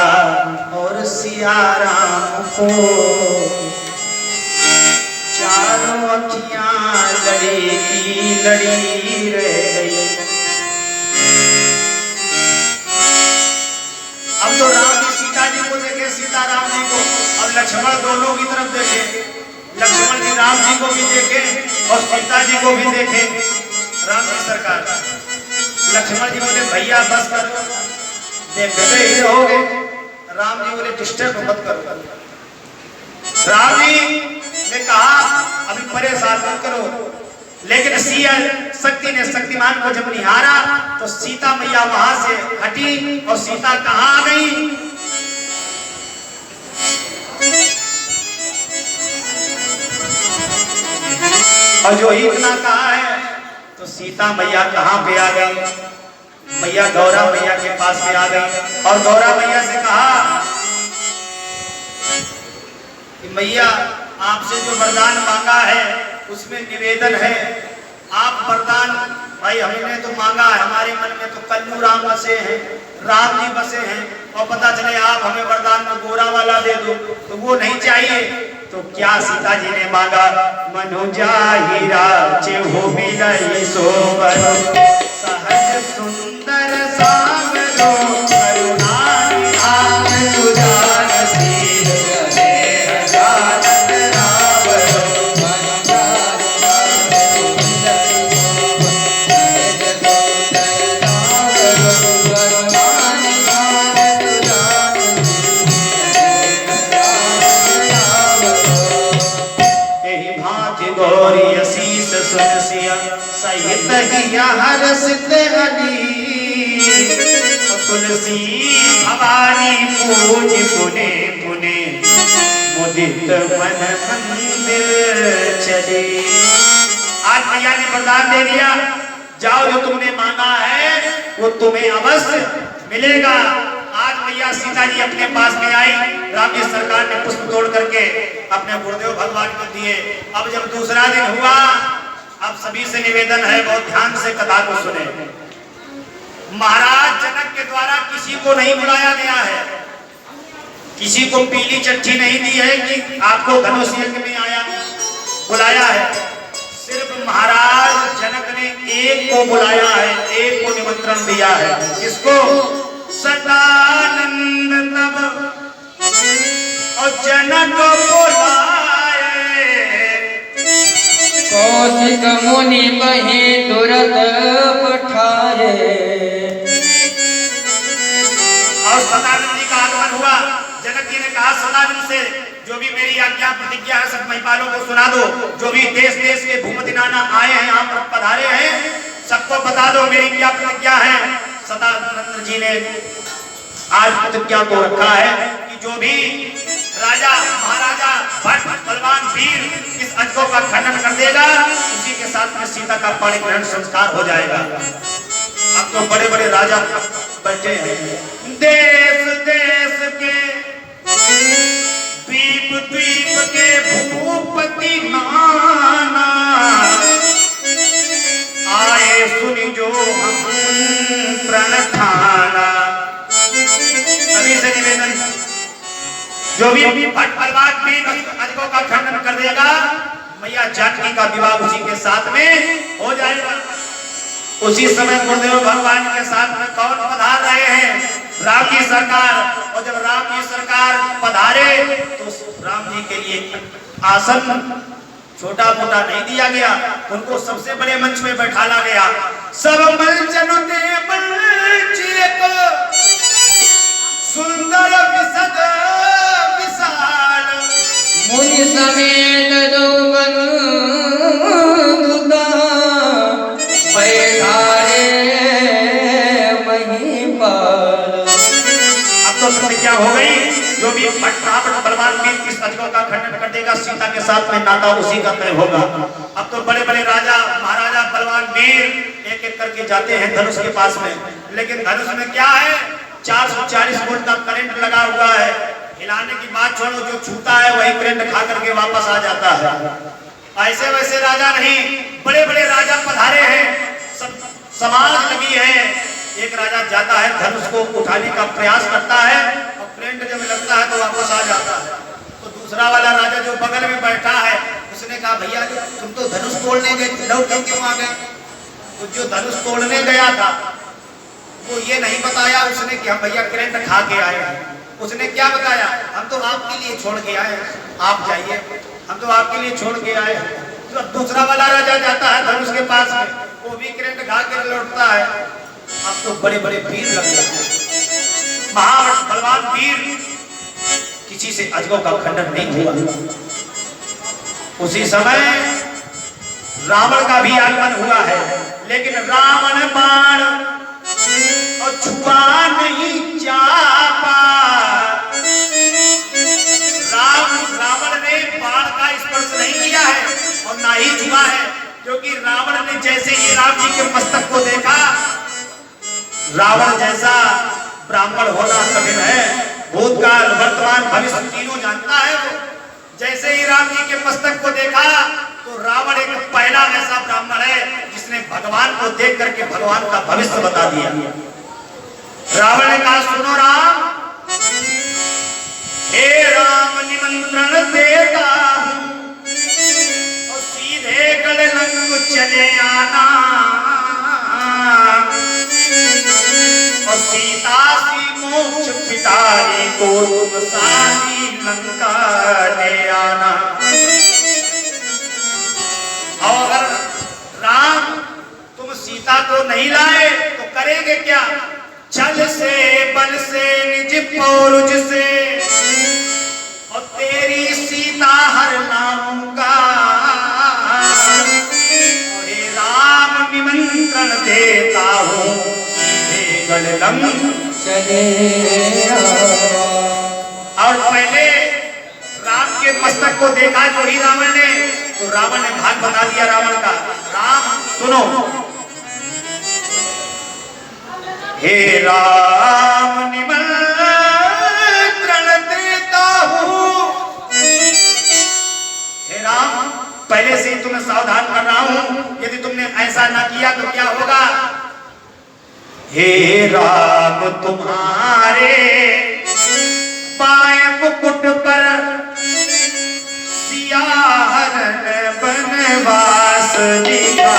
और सिया राम को, चारों अखियां लड़ी की लड़ी रह गई। अब तो राम जी सीता जी को देखे, सीता राम जी को, अब लक्ष्मण दोनों की तरफ देखे, लक्ष्मण जी राम जी को भी देखे और सीता जी को भी देखे। राम जी सरकार, लक्ष्मण जी बोले भैया बस कर, देखते ही रहोगे। राम जी बोले डिस्टर्ब मत करो। राम जी ने कहा अभी परेशान मत करो, लेकिन सिया शक्ति ने शक्तिमान को जब निहारा तो सीता मैया वहां से हटी और सीता कहां आ गई? और जो इतना कहा है तो सीता मैया कहां पे आ गई? मैया गौरा मैया के पास में आ गई और गौरा मैया से कहा कि मैया आपसे जो वरदान मांगा है उसमें निवेदन है, आप वरदान, भाई हमने तो मांगा है, हमारे मन में तो कल्लू राम बसे हैं, राम जी बसे हैं, और पता चले आप हमें वरदान में गोरा वाला दे दो, तो वो नहीं चाहिए। तो क्या सीता जी ने मांगा? मनुजा हीरा चेहु मिलई सोबरो, सहज सुंदर सावरो, करुणा निधान सुजान शील गहे हजारन रावरो, गौरी शीस सुनसिया सहित हिया हरसित हली, तुलसी भवानी पूज पुने पुने, मुदित मन मंदिर चले। आज मैया ने वरदान दे दिया, जाओ जो तुमने मांगा है वो तुम्हें अवश्य मिलेगा। आज मैया सीता जी अपने पास में आई, राम जी सरकार ने पुष्प तोड़ करके अपने गुरुदेव भगवान को दिए। अब जब दूसरा दिन हुआ, अब सभी से निवेदन है बहुत ध्यान से कथा को सुने। महाराज जनक के द्वारा किसी को नहीं बुलाया गया है, किसी को पीली चिट्ठी नहीं दी है कि आपको धनुष यज्ञ में आया बुलाया है, सिर्फ महाराज जनक ने एक को बुलाया है, एक को निमंत्रण दिया है। किसको? सदानंद तब और जनक बुलाए, कौशिक मुनि बही तुरत पठाए। और सदानंद जी का आगमन हुआ। जनक जी ने कहा सदानंद से जो भी मेरी आज्ञा प्रतिज्ञा है सब महिपालों को सुना दो, जो भी देश देश के भूमदिनाना आए हैं यहाँ पर पधारे हैं सबको बता दो मेरी क्या प्रतिज्ञा है। सदानंद जी ने आज प्रतिज्ञा को रखा है कि जो भी राजा महाराजा भट्ट बलवान वीर इस अजगों का खंडन कर देगा उसी के साथ में सीता का पाणी ग्रहण संस्कार हो जाएगा। अब तो बड़े बड़े राजा बैठे हैं, देश देश के द्वीप द्वीप के भूपति नाना भैया जानकी का विवाह उसी के साथ में हो जाएगा। उसी समय गुरुदेव भगवान के साथ में कौन पधार रहे हैं? राम की सरकार। और जब राम की सरकार पधारे तो राम जी के लिए आसन छोटा मोटा नहीं दिया गया, उनको सबसे बड़े मंच में बैठाला गया। सब मंचनु ते मंच एक सुंदर विसद विशाल मुनि समेत दो बंधुता बैठाए महिपाल। अब तो प्रतिज्ञा हो गई, जो भी रावण बलवान वीर इस अजगर का खंडन कर देगा, सीता के साथ में नाता उसी का तय होगा। अब तो बड़े बड़े राजा महाराजा बलवान वीर एक एक करके जाते हैं धनुष के पास में, लेकिन धनुष में क्या है? 440 वोल्ट का करंट लगा हुआ है। हिलाने की बात छोड़ो, जो छूता है वही करंट खा करके वापस आ जाता है। ऐसे वैसे राजा नहीं, बड़े बड़े राजा पधारे हैं, सब समाज लगी है। एक राजा जाता है, धनुष को उठाने का प्रयास करता है और करंट जब लगता है तो वापस आ जाता है। तो दूसरा वाला राजा जो बगल में बैठा है उसने कहा, भैया तुम तो धनुष तोड़ने गए, लौट क्यों आ गए? तो जो धनुष तोड़ने गया था वो ये नहीं बताया उसने कि हम भैया करंट खा के आए हैं। उसने क्या बताया? हम तो आपके लिए छोड़ के आए, आप जाइए, हम तो आपके लिए छोड़ के आए। तो दूसरा वाला राजा जाता है धनुष के पास में, वो भी करंट खा के लौटता है। अब तो बड़े बड़े वीर लग गए, महान बलवान वीर, किसी से अजगर का खंडन नहीं हुआ। उसी समय रावण का भी आगमन हुआ है, लेकिन रावण बाण और छुआ नहीं चापा। रावण ने बाण का स्पर्श नहीं किया है और ना ही छुआ है, क्योंकि रावण ने जैसे ही राम जी के मस्तक को देखा, रावण जैसा ब्राह्मण होना कठिन है, भूतकाल वर्तमान भविष्य तीनों जानता है वो। जैसे ही राम जी के मस्तक को देखा तो रावण एक पहला ऐसा ब्राह्मण है जिसने भगवान को देख करके भगवान का भविष्य बता दिया। रावण ने कहा, सुनो राम, हे राम निमंत्रण देता हूं और सीधे गलंग चले आना, और सीता सी मोक्ष पितारी को तुम सारी लंका ले आना। और अगर राम तुम सीता को नहीं लाए तो करेंगे क्या? छल से बल से निज पौरुष से और तेरी सीता हर लाऊंगा। हे राम निमंत्रण देता हूँ, सीधे गलंग चले और पहले राम के मस्तक को देखा जो ही रावण ने, तो रावण ने भाग बता दिया रावण का। राम सुनो, हे राम निमंत्रण देता हूँ। हे राम, पहले से ही तुम्हें सावधान कर रहा हूँ, यदि तुमने ऐसा ना किया तो क्या होगा? हे राम तुम्हारे पाए मुकुट पर सिया हरण बनवास लिखा।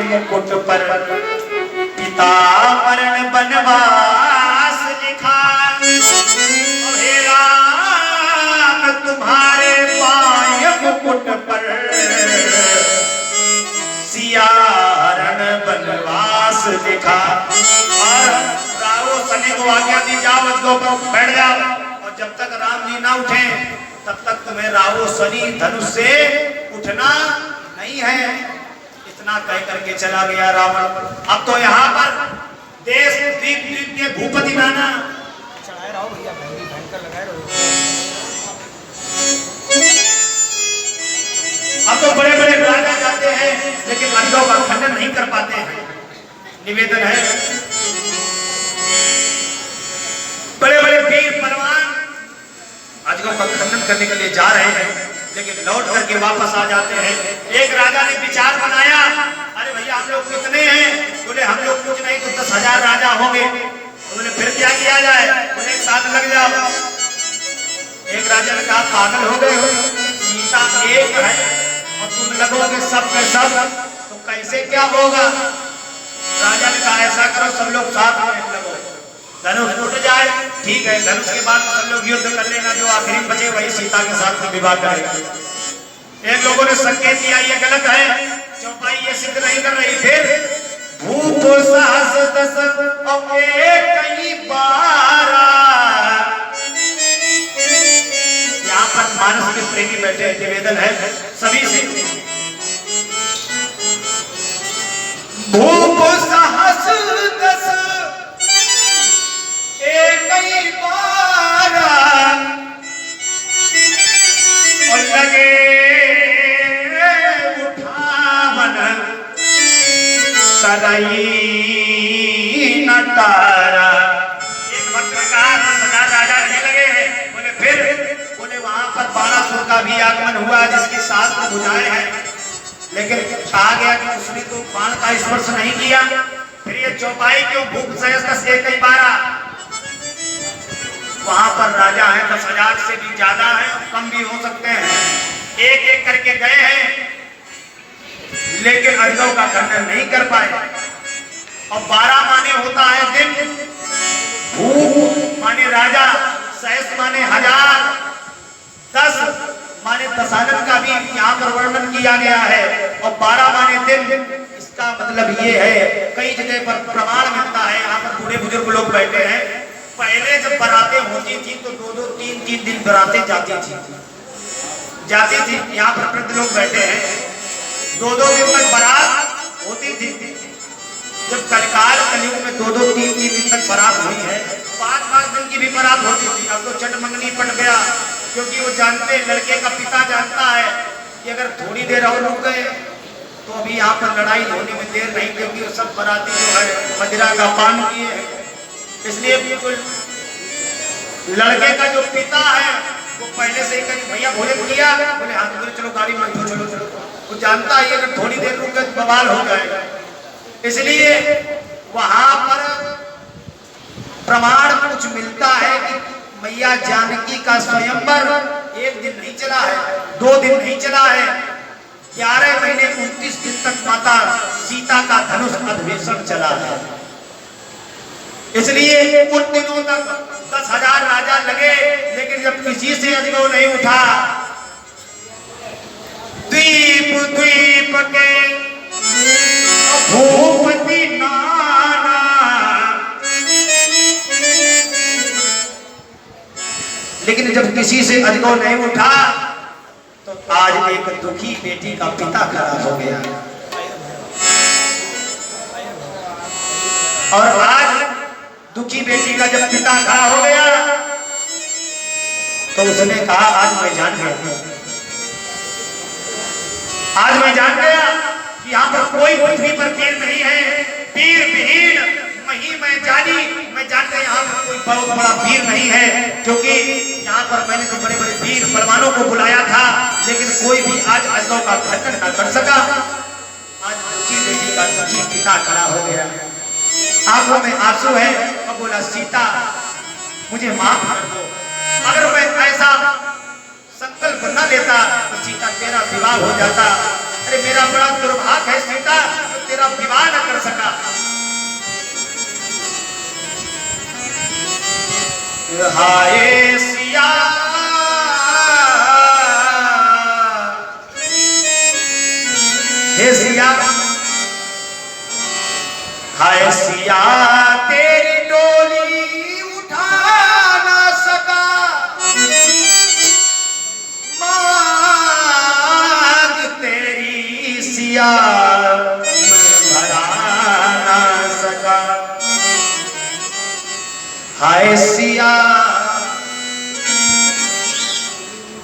मुकुट पर पिता मरण बनवास लिखा। हे राम तुम्हारे पाय मुकुट पर देखा और रावो सने को आज्ञा दी, जाओ अजगो पर बैठ जाओ और जब तक राम जी ना उठे तब तक तुम्हें रावो शनि धनुष से उठना नहीं है। इतना कह करके चला गया रावण। अब तो यहाँ पर देश द्वीप द्वीप के भूपति नाना चढ़ाए रहो भैया, भयंकर लगाए रहो। अब तो बड़े बड़े राजा जाते हैं लेकिन अजगौ का खंडन नहीं कर पाते हैं। निवेदन है बड़े बड़े वीर बलवान अजगौ का खंडन करने के लिए जा रहे हैं लेकिन लौट करके वापस आ जाते हैं। एक राजा ने विचार बनाया, अरे भैया हम लोग कितने हैं? बोले हम लोग कुछ नहीं तो 10,000 राजा होंगे। बोले फिर क्या किया जाए? बोले एक साथ लग जाओ। एक राजा ने कहा पागल हो गए हो, सीता एक है और तुम लगोगे सब के सब तो कैसे क्या होगा? राजा ने कहा ऐसा करो सब लोग साथ में लगो, धनुष टूट जाए ठीक है, धनुष के बाद सब लोग युद्ध कर लेना, जो आखिरी बचे वही सीता के साथ में विवाह करेगा। एक लोगों ने संकेत दिया ये गलत है, चौपाई ये सिद्ध नहीं कर रही। फिर भूप सहस दस और कई बारा, यहाँ पर मानस के प्रेमी बैठे, निवेदन है सभी से, भूप सहस दस कई बारा और लगे उठावन सदाई न तारा। एक वक्त में कहा 10,000 राजा रहने लगे हैं। बोले फिर बोले वहां पर 1200 का भी आगमन हुआ जिसके साथ में बुझाए हैं, लेकिन कहा गया कि उसने तो बाण का स्पर्श नहीं किया। फिर ये चौपाई क्यों? भूप सहस कई बारा। वहां पर राजा है 10,000 से भी ज्यादा है, कम भी हो सकते हैं, एक एक करके गए हैं लेकिन अजगौ का खंडन नहीं कर पाए। और 12 माने होता है दिन, भूप माने राजा, सहस माने 1000, 10 माने दशानन का भी यहाँ पर वर्णन किया गया है और 12 माने दिन। इसका मतलब ये है कई जगह पर प्रमाण मिलता है। यहाँ पर बूढ़े बुजुर्ग लोग बैठे हैं, पहले जब बरातें होती थी तो 2-2, 3-3 दिन बरातें जाती थी। यहाँ पर वृद्ध लोग बैठे हैं, 2-2 दिन तक बारात होती थी। जब कलिकाल कलयुग में 2-2, 3-3 दिन तक बारात हुई है, 5-5 दिन की भी बारात होती थी। अब तो चट मंगनी पट गया, क्योंकि वो जानते, लड़के का पिता जानता है कि अगर थोड़ी देर और रुक गए तो अभी यहाँ पर लड़ाई होने में देर नहीं, क्योंकि वो सब बाराती जो है मदिरा का पान किए हैं। इसलिए बिल्कुल लड़के का जो पिता है वो पहले से ही कहीं भैया भोजन किया, बोले हाँ, बोले चलो गाड़ी में चलो चलो चलो। वो जानता है अगर थोड़ी देर रुक गए तो बवाल हो जाएगा। इसलिए वहां पर प्रमाण कुछ मिलता है कि मैया जानकी का स्वयंवर 1 दिन नहीं चला है, 2 दिन नहीं चला है, 11 महीने 29 दिन तक माता सीता का धनुष अधवेशन चला है। इसलिए उन दिनों तक 10,000 राजा लगे, लेकिन जब किसी से अजगौ नहीं उठा, द्वीप द्वीप के भूपति नाना, लेकिन जब किसी से अजगौ नहीं उठा तो आज एक दुखी बेटी का पिता खड़ा हो गया। और आज दुखी बेटी का जब पिता खड़ा हो गया तो उसने कहा आज मैं जान गया कि यहाँ पर कोई पृथ्वी पर वीर नहीं है, वीर विहीन मही मैं जानी, मैं जान गया यहाँ पर कोई बहुत बड़ा वीर नहीं है, क्योंकि यहाँ पर मैंने तो बड़े बड़े वीर बलवानों को बुलाया था लेकिन कोई भी आज अजगौ का खंडन न कर सका। आज दुखी बेटी का दुखी पिता खड़ा हो गया, आंखों में आंसू है और बोला सीता मुझे माफ कर दो, अगर मैं ऐसा संकल्प न लेता तो सीता तेरा विवाह हो जाता। अरे मेरा बड़ा दुर्भाग्य है सीता, तो तेरा विवाह न कर सका। हाय सिया हे सिया, हाय सिया तेरी डोली उठा ना सका, मांग तेरी सिया मैं भरा ना सका। हाय सिया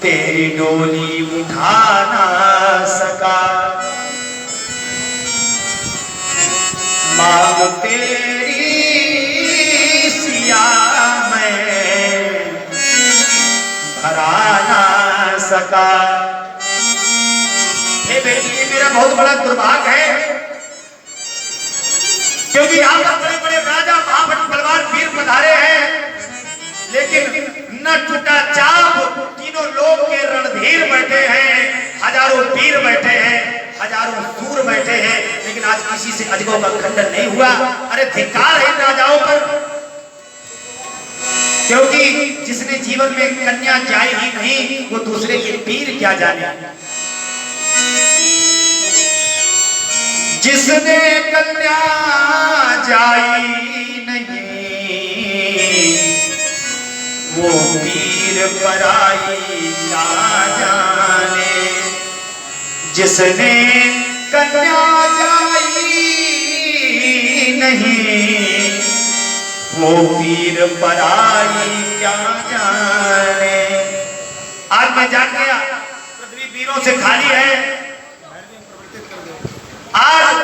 तेरी डोली उठा ना सका, मांग तेरी सिया मैं भरा ना सका। हे बेटी, ये मेरा बहुत बड़ा दुर्भाग्य है, क्योंकि यहाँ पर बड़े बड़े राजा महाबली बलवान वीर पधारे हैं, लेकिन न टूटा चाप तीनों लोग के रणधीर बैठे हैं, हजारों वीर बैठे हैं, हजारों सूर बैठे हैं, लेकिन आज किसी से अजगों का खंडन नहीं हुआ। अरे धिक्कार है इन राजाओं पर, क्योंकि जिसने जीवन में कन्या जाई ही नहीं, वो दूसरे के वीर क्या जाने। जिसने कन्या जाई नहीं, वो वीर पराई क्या जाने। जिसने कन्या जाई नहीं, वो वीर पराई क्या जाने। आज मैं जान गया पृथ्वी वीरों से खाली है। आज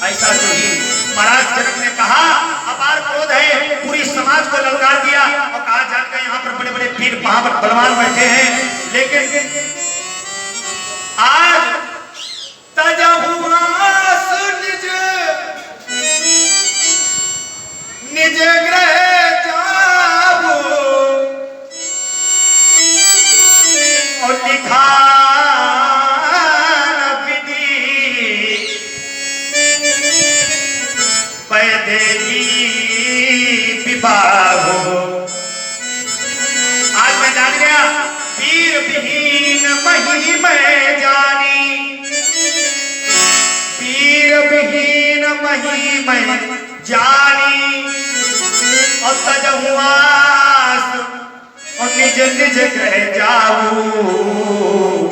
ऐसा जो ही महाराज जनक ने कहा, अपार क्रोध है, पूरी समाज को ललकार दिया और कहा जान गए यहाँ पर बड़े बड़े वीर महाबल बलवान बैठे हैं, लेकिन आज तजहुआस निज गृह जाबो और लिखा आज मैं जान गया वीर विहीन मही मैं जानी, वीर विहीन मही मैं जानी और तजहुआस और निज निज गृह जाऊं।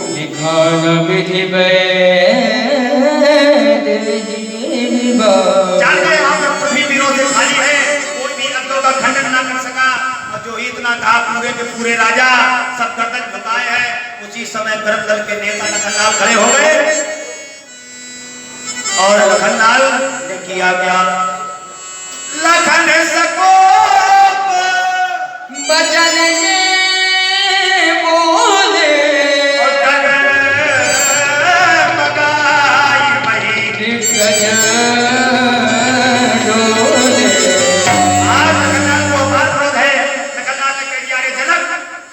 लिखा न विधि वेद जान गए आप पृथ्वी वीरों से खाली है, कोई भी अजगों का खंडन ना कर सका। और जो इतना कहा पूरे के पूरे राजा सब गर्दन झुकाए हैं, उसी समय गरम दल के नेता लखनलाल खड़े हो गए और लखनलाल ने किया क्या, लखन सको बचन ने बोले और डगमगाई मही दिग्गज डोले। आज लखनलाल को अपार क्रोध है। लखनलाल ने कह दिया, अरे जनक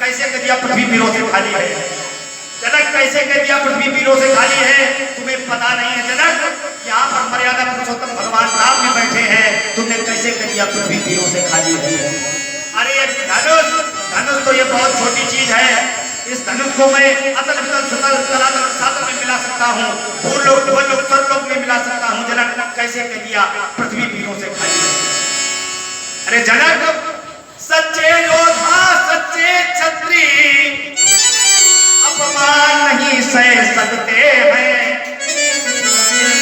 कैसे कह दिया पृथ्वी वीरों से खाली है, जनक कैसे कह दिया पृथ्वी वीरों से खाली है, तुम्हें पता नहीं है जनक, यहाँ पर मर्यादा पुरुषोत्तम भगवान राम में बैठे हैं, तुमने कैसे कह दिया पृथ्वी वीरों से खाली है। अरे ये धनुष धनुष तो ये बहुत छोटी चीज है, इस धनुष को मैं अतल वितल सुतल तलातल सातल में मिला सकता हूँ, भूलोक भूलोक स्वर्गलोक में मिला सकता हूँ। जनक कैसे कह दिया पृथ्वी वीरों से खाली है। अरे जनक, सच्चे योद्धा सच्चे क्षत्रिय अपमान नहीं सह सकते हैं,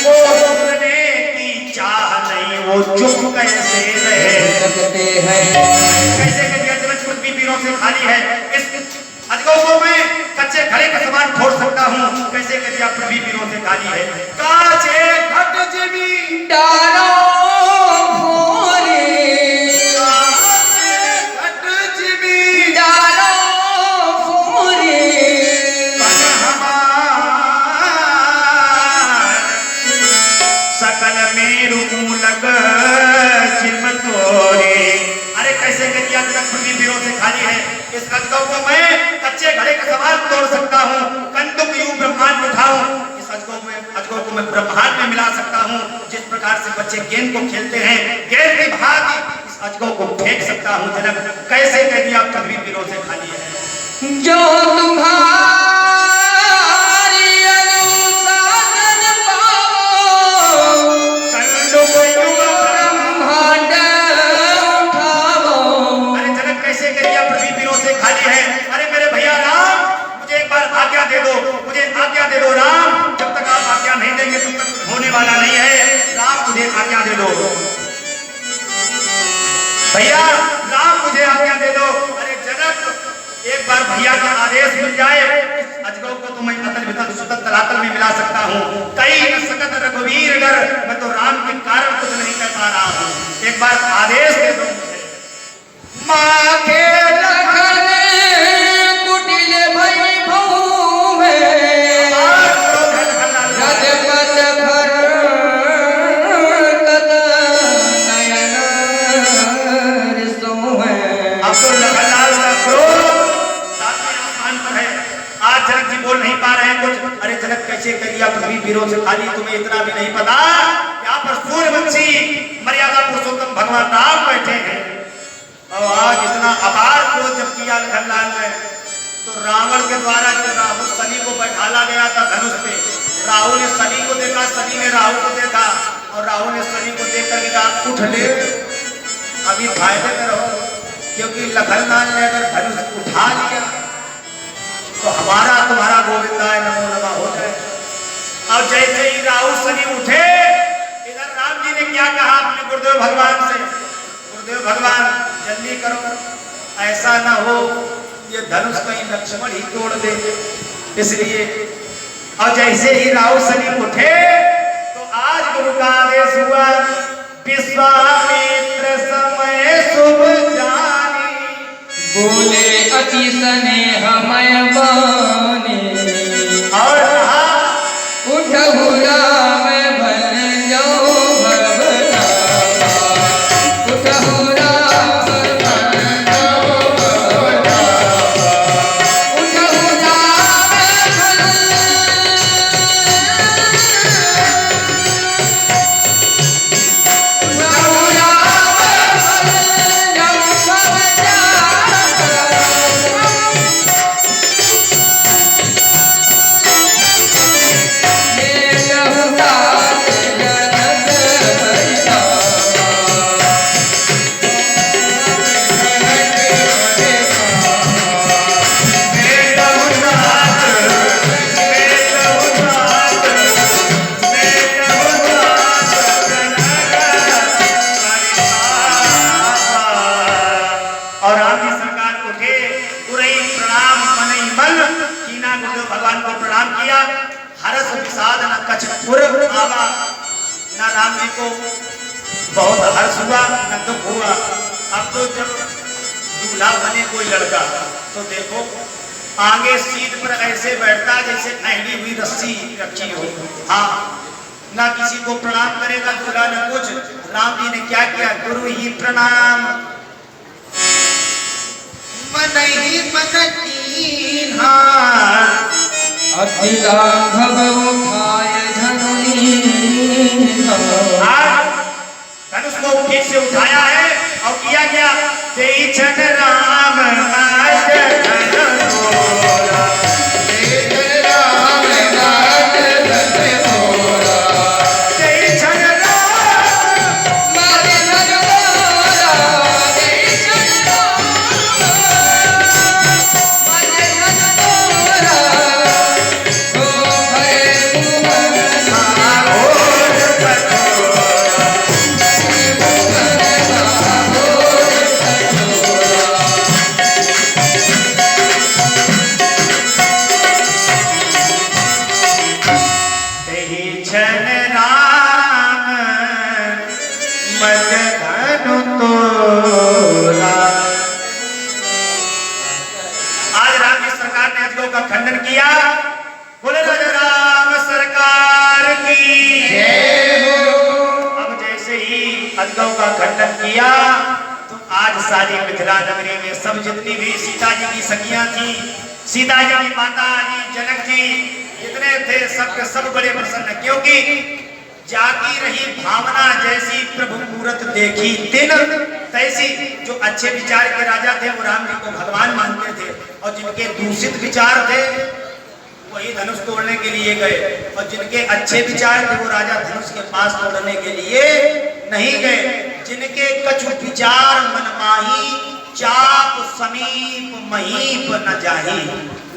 वो सुनने की चाह नहीं, वो चुप कैसे रह सकते हैं। कैसे कह दिया जनक पृथ्वी वीरों से खाली है। इस अजगों को मैं कच्चे घड़े का समान फोड़ सकता हूँ, कैसे कह दिया पृथ्वी वीरों से खाली है। काचे घट जिमी डालो भोरे, काचे घट जिमी डालो भोरे, बन हमार सकल मेरु मूलक जिम तोरे। अरे कैसे कह दिया जनक पृथ्वी वीरों से खाली है। इस अजगों को मैं कच्चे घड़े का समान तोड़ सकता हूँ, कंदुक यूं ब्रह्मांड उठाऊं, इस अजगों को मैं ब्रह्मांड में मिला सकता हूँ। जिस प्रकार से बच्चे गेंद को खेलते हैं, गेंद की भांति इस अजगों को फेंक सकता हूँ। जनक कैसे कह दिया पृथ्वी वीरों से खाली है। जो तुम्हारी अनुशासन पाओ, कल भैया राम मुझे आज्ञा दे दो। अरे जनक, एक बार भैया का आदेश मिल जाए, अजगौ को तो मैं अतल वितल सुतल तलातल में मिला सकता हूँ। कई न सकत रघुवीर गर, मैं तो राम के कारण कुछ नहीं कर पा रहा हूँ। एक बार आदेश दे दो मुझे। मांगे लखन कुटिल भई भऊ में, रजपत भर कत नयन सोहे। अब तो लखनलाल का क्रोध सातवें आसमान पर है। आज जनक जी बोल नहीं पा रहे हैं कुछ। अरे जनक, कैसे कह दिया पृथ्वी वीरों से खाली, तुम्हें इतना भी नहीं पता यहाँ पर सूर्यवंशी मर्यादा पुरुषोत्तम भगवान राम बैठे हैं। और आज इतना अपार क्रोध जब किया लखनलाल ने, तो रावण के द्वारा जो राहु शनि को बैठाला गया था धनुष पे, राहु ने शनि को देखा, शनि ने राहु को देखा, और राहु ने शनि को देख कर कहा उठ ले, अभी फायदे में रहो, क्योंकि लखनलाल ने अगर धनुष उठा लिया तो हमारा तुम्हारा गोविंदाय नमो नमः हो जाए। और जैसे ही राहु शनि उठे, इधर राम जी ने क्या कहा अपने गुरुदेव भगवान से, गुरुदेव भगवान जल्दी करो, ऐसा ना हो ये धनुष कहीं लक्ष्मण ही तोड़ दे, इसलिए। और जैसे ही राहु शनि उठे, तो आज गुरु का आदेश हुआ, विश्वामित्र समय शुभ जानी, बोले अति स्नेहमय बानी, और कहा उठहु राम भल जाओ भवनावा, उठहु राम भल जाओ भवनावा, उठहु राम भल, उठहु राम भल जाओ भवनावा। और राम जी सरकार उठे, पुरई प्रणाम मनई मन, कीना गुरुदेव भगवान को प्रणाम किया। हरस विषाद न कछपुर आवा, न राम जी को बहुत हर्ष हुआ न दुख हुआ। अब तो जब दूल्हा बने कोई लड़का, तो देखो आगे सीट पर ऐसे बैठता जैसे अहली हुई रस्सी रखी हो। हाँ, ना किसी को प्रणाम करेगा दूल्हा न कुछ। राम जी ने क्या किया, गुरु ही प्रणाम, मनहि मन कीन्हा, अति लाघव उठाय धनुनी, धनुष को ठीक से उठाया है और किया क्या, तेई छन राम आज धन मोरा, तेई राम आज धन मोरा, तेई छन राम मारे धन मोरा, तेई छन राम मारे धन मोरा, हो भरे मुहन का खंडन किया। बोले राजा राम सरकार की जय हो। अब जैसे ही अजगौ का खंडन किया तो आज सारी मिथिला नगरी में सब जितनी भी सीता जी की सखियां थी, सीता जी की माता जी, जनक जी जितने थे, सबके सब बड़े प्रसन्न, क्योंकि जागी रही भावना जैसी प्रभु मूरत देखी दिन, तैसी जो अच्छे विचार के राजा थे वो राम जी को भगवान मानते थे, और जिनके दूषित विचार थे वही धनुष तोड़ने के लिए गए, और जिनके अच्छे विचार थे वो राजा धनुष के पास तोड़ने के लिए नहीं गए। जिनके कछु विचार मनमाही, चाप समीप महीप न जाही।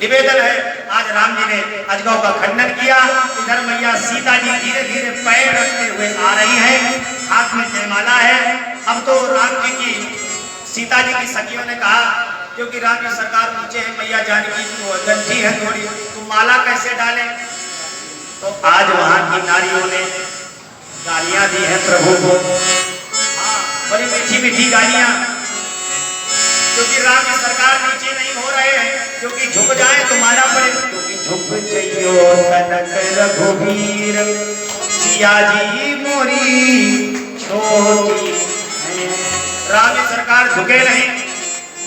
निवेदन है, आज राम जी ने अजगौ का खंडन किया। इधर मैया सीता जी धीरे धीरे पैर रखते हुए आ रही हैं, हाथ में जयमाला है। अब तो राम जी की सीता जी की सखियों ने कहा क्योंकि राम जी सरकार ऊंचे हैं, मैया जानकी की गंठी है थोड़ी, तो माला कैसे डालें? तो आज वहां की नारियों ने गालियां दी हैं प्रभु को, हाँ बड़ी मीठी मीठी गालियां, क्योंकि राम जी सरकार नीचे नहीं हो रहे हैं, क्योंकि झुक जाए तो मारा पड़े, क्योंकि झुक जइयो तनक रघुवीर सिया जी मोरी छोटी। राम जी सरकार झुके नहीं,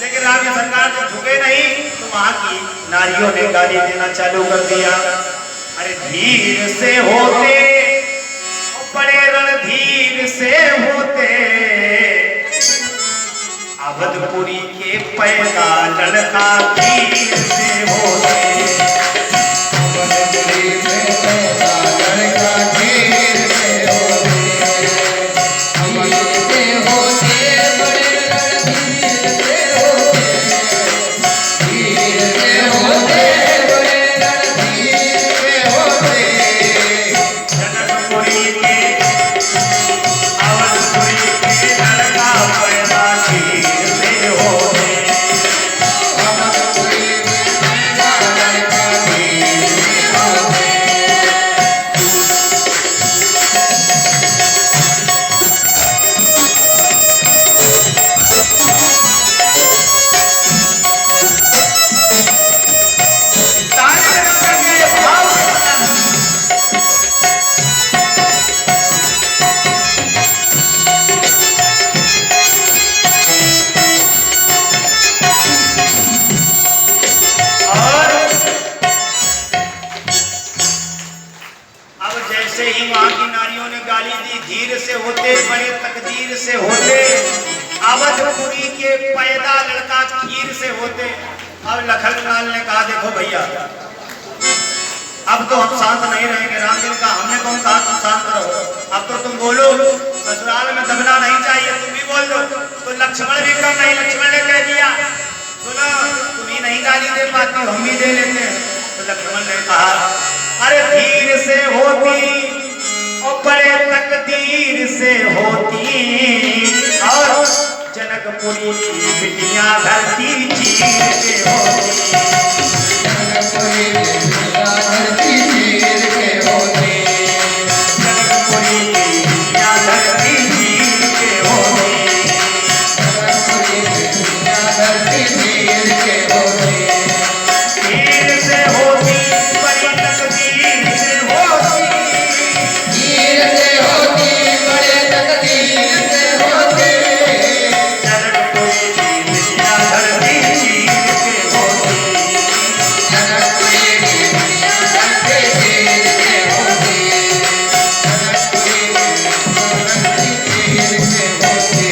लेकिन राम जी सरकार जब झुके नहीं तो वहां की नारियों ने गाली देना चालू कर दिया। अरे धीर से होते बड़े रणधीर से होते, अवधपुरी के पैदा लड़का धीर से होते, अवधपुरी में पैदा लड़का धीर से होते, जनकपुरी के अवधपुरी के लड़का पैदा धीर से होते, अवधपुरी में पैदा लड़का धीर से होते। तारे करके भाव और अब जैसे ही वहां की नारियों ने गाली दी, धीर से होते बड़े तकदीर से होते, अवधपुरी के पैदा लड़का खीर से होते। अब लखनलाल ने कहा देखो भैया अब तो हम शांत नहीं रहेंगे। राम जी ने कहा हमने कौन कहा तुम शांत रहो, अब तो तुम बोलो, ससुराल में दबना नहीं चाहिए, तुम भी बोल दो। तो लक्ष्मण भी कम नहीं, लक्ष्मण ने कह दिया सुनो तुम ही नहीं गाली दे पाते हम भी दे लेते हैं। तो लक्ष्मण ने कहा अरे धीर से होती और बड़े तकदीर से होती, और जनकपुरी की बिटियां धरती चीर के होती, जनकपुरी में पैदा धरती चीर के होते, जनकपुरी की बिटियां धरती चीर के होती, जनकपुरी में पैदा धरती चीर के होते, धीर से होती बड़ी तकदीर से होती, धीर से होती बड़े तकदीर से होते, जनकपुरी की बिटियां धरती चीर के होती, जनकपुरी में पैदा धरती चीर के होते, जनकपुरी में धरती चीर के होते।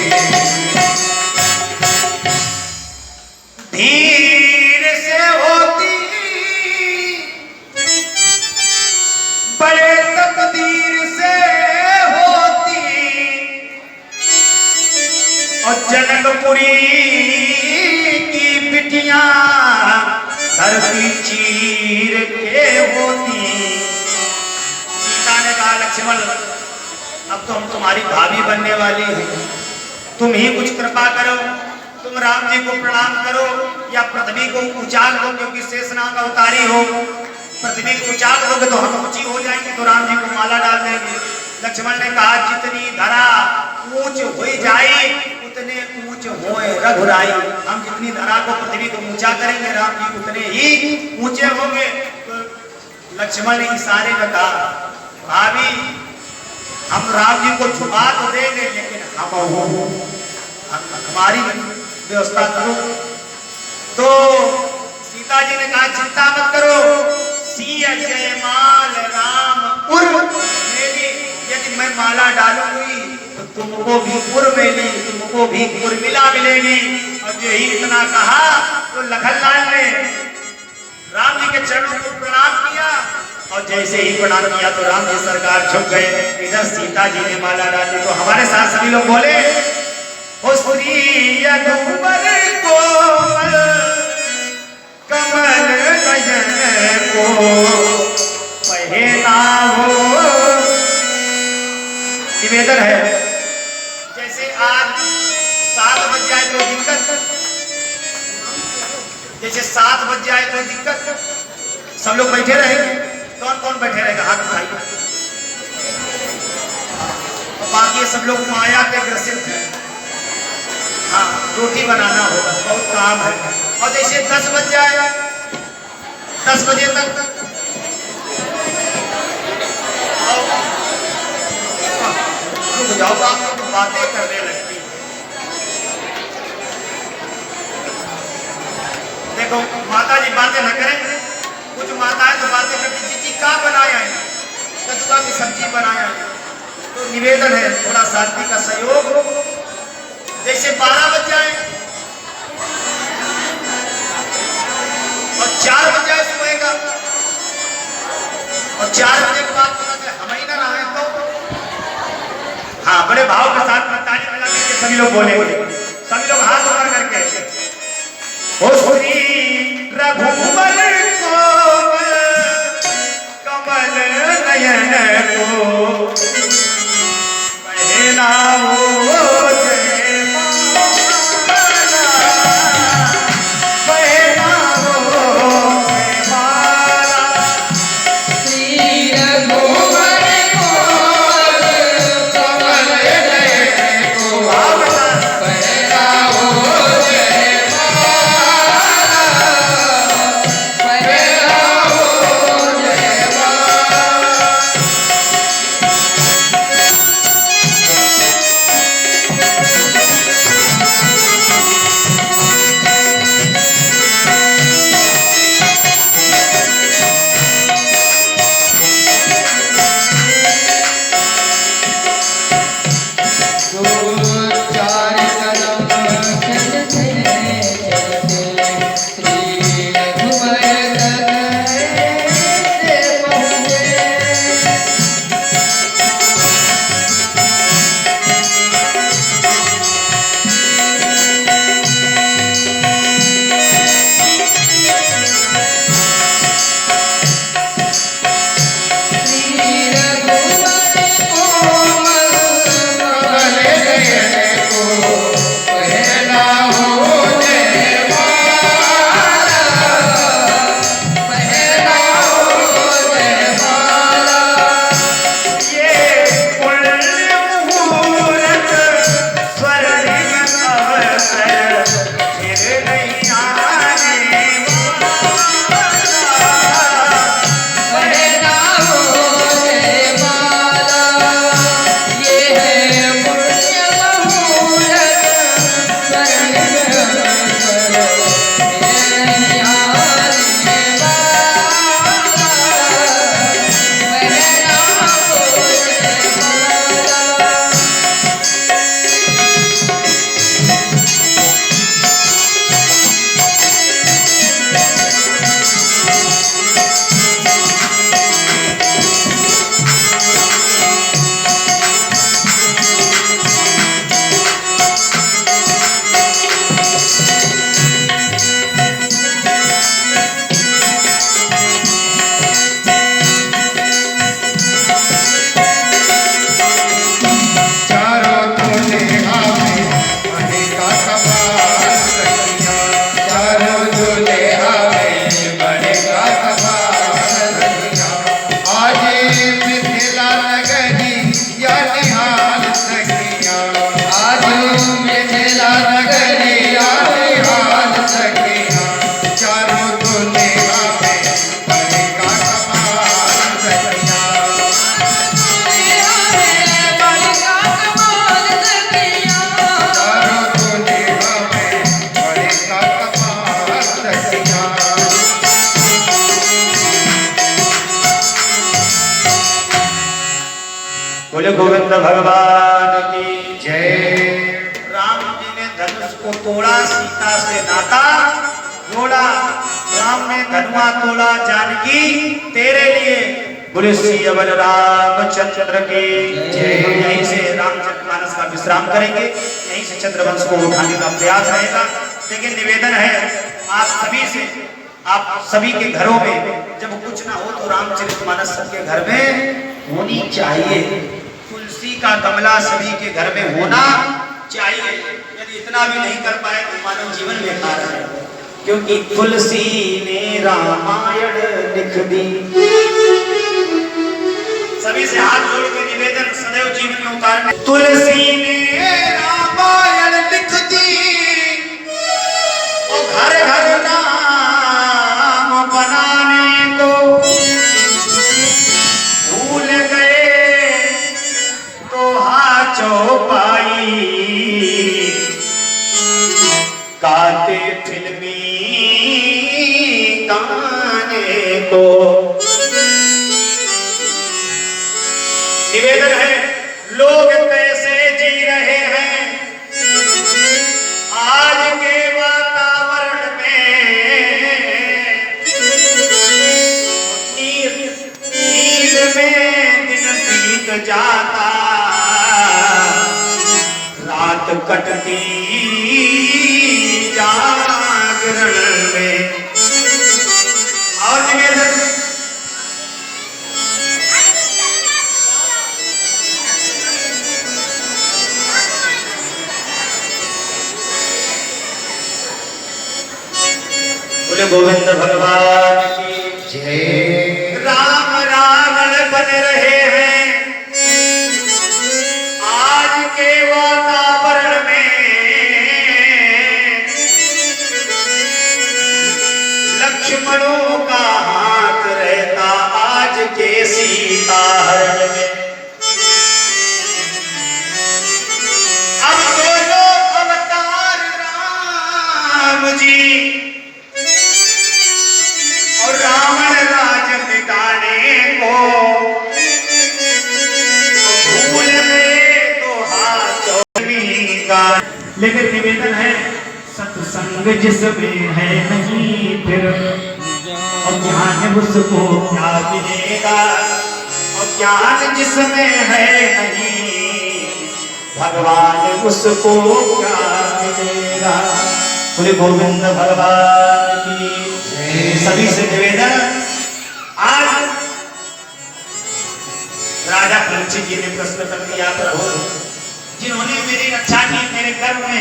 धीर से होती बड़े तकदीर से होती, और जनकपुरी की बिटियां धरती चीर के होती। सीता ने कहा लक्ष्मण अब तो हम तुम्हारी भाभी बनने वाली हैं, तुम ही कुछ कृपा करो, तुम राम जी को प्रणाम करो या पृथ्वी को उचाल दो, क्योंकि शेषनाग अवतारी हो, पृथ्वी को उचाल दोगे तो हम ऊंची हो जाएंगे, तो राम जी को माला डाल देंगे। लक्ष्मण ने कहा जितनी धरा ऊंच हो जाए उतने ऊंच होए रघुराई, हम जितनी धरा को पृथ्वी को ऊंचा करेंगे राम जी उतने ही ऊंचे होंगे। तो लक्ष्मण ने इशारे में कहा भाभी हम राम जी को छुपा तो देंगे, लेकिन हमारी व्यवस्था करो। तो सीता जी ने कहा चिंता मत करो, सिया जयमाल राम उर मेली, यदि मैं माला डालूंगी तो तुमको भी उर मिली, तुमको भी उर्मिला मिलेगी। और यही इतना कहा तो लखनलाल ने राम जी के चरणों को प्रणाम किया, और जैसे ही प्रणाम किया तो राम जी सरकार झुक गए। इधर सीता जी ने माला डाली, तो हमारे साथ सभी लोग बोले ओ स्त्री यदुवर कोमल कमल नयन को पहना हो। निवेदन है जैसे आज 7 बज जाए तो दिक्कत, जैसे 7 बज जाए तो दिक्कत। सब लोग बैठे रहेंगे, कौन कौन बैठे रहेगा हाथ उठाइए। बाकी सब लोग माया के ग्रसित हैं। हाँ, रोटी बनाना होगा, बहुत काम है। और जैसे 10 बज जाए, 10 बजे तक रुक जाओ, आप लोग बातें करने लगती। देखो माता जी बातें न करें, कुछ माताएं तो बातें करती, जीजी क्या बनाया है, कद्दूका की सब्जी बनाया है। तो निवेदन है थोड़ा शांति का सहयोग। जैसे 12 बज जाए और 4 बज जाए सुबह का, और 4 बजे के बाद हम ही ना रहे तो हाँ, बड़े भाव के साथ ताली बजा करके सभी लोग बोलेंगे, सभी लोग हाथ ऊपर करके, ओ श्री रघुवर कमल नयन को पहला बोले गोविंद भगवान की जय। राम जी ने धनुष को तोड़ा, सीता से नाता जोड़ा। राम ने धनुआ तोड़ा जानकी तेरे लिए। बोले श्री अवर रामचंद्र की जय। यहीं से रामचरितमानस का विश्राम करेंगे, यहीं से चंद्रवंश को उठाने का प्रयास रहेगा। लेकिन निवेदन है आप सभी से, आप सभी के घरों में जब कुछ ना हो तो रामचरितमानस सबके घर में होनी चाहिए। तुलसी का गमला सभी के घर में होना चाहिए। यदि इतना भी नहीं कर पाए तो मानव जीवन बेकार है, क्योंकि तुलसी ने रामायण लिख दी। सभी से हाथ जोड़ के निवेदन सदैव जीवन में उतारने। तुलसी ने रामायण लिख दी और घर घर नाम बनाने को भूल गए तो हाथ चौपाई गाते फिल्मी गाने को। निवेदन है, लोग कैसे जी रहे हैं आज के वातावरण में, नींद में दिन बीत जाता, रात कटती जागरण में। और निवेदन, बोले गोविंद भगवान की जय। राम रावण बन रहे हैं आज के वातावरण में, लक्ष्मणों का हाथ रहता आज के सीता हरण में। अब दोनों अवतार राम जी और रावण राज मिटाने को भूल गए तो हाथ का। लेकिन निवेदन है, सत्संग जिसमें है नहीं फिर और ज्ञान उसको क्या मिलेगा, और ज्ञान जिसमें है नहीं भगवान उसको क्या मिलेगा। बोले गोविंद भगवान की। सभी से निवेदन, आज राजा परीक्षित जी ने प्रश्न कर दिया, प्रभु जिन्होंने मेरी रक्षा की मेरे गर्भ में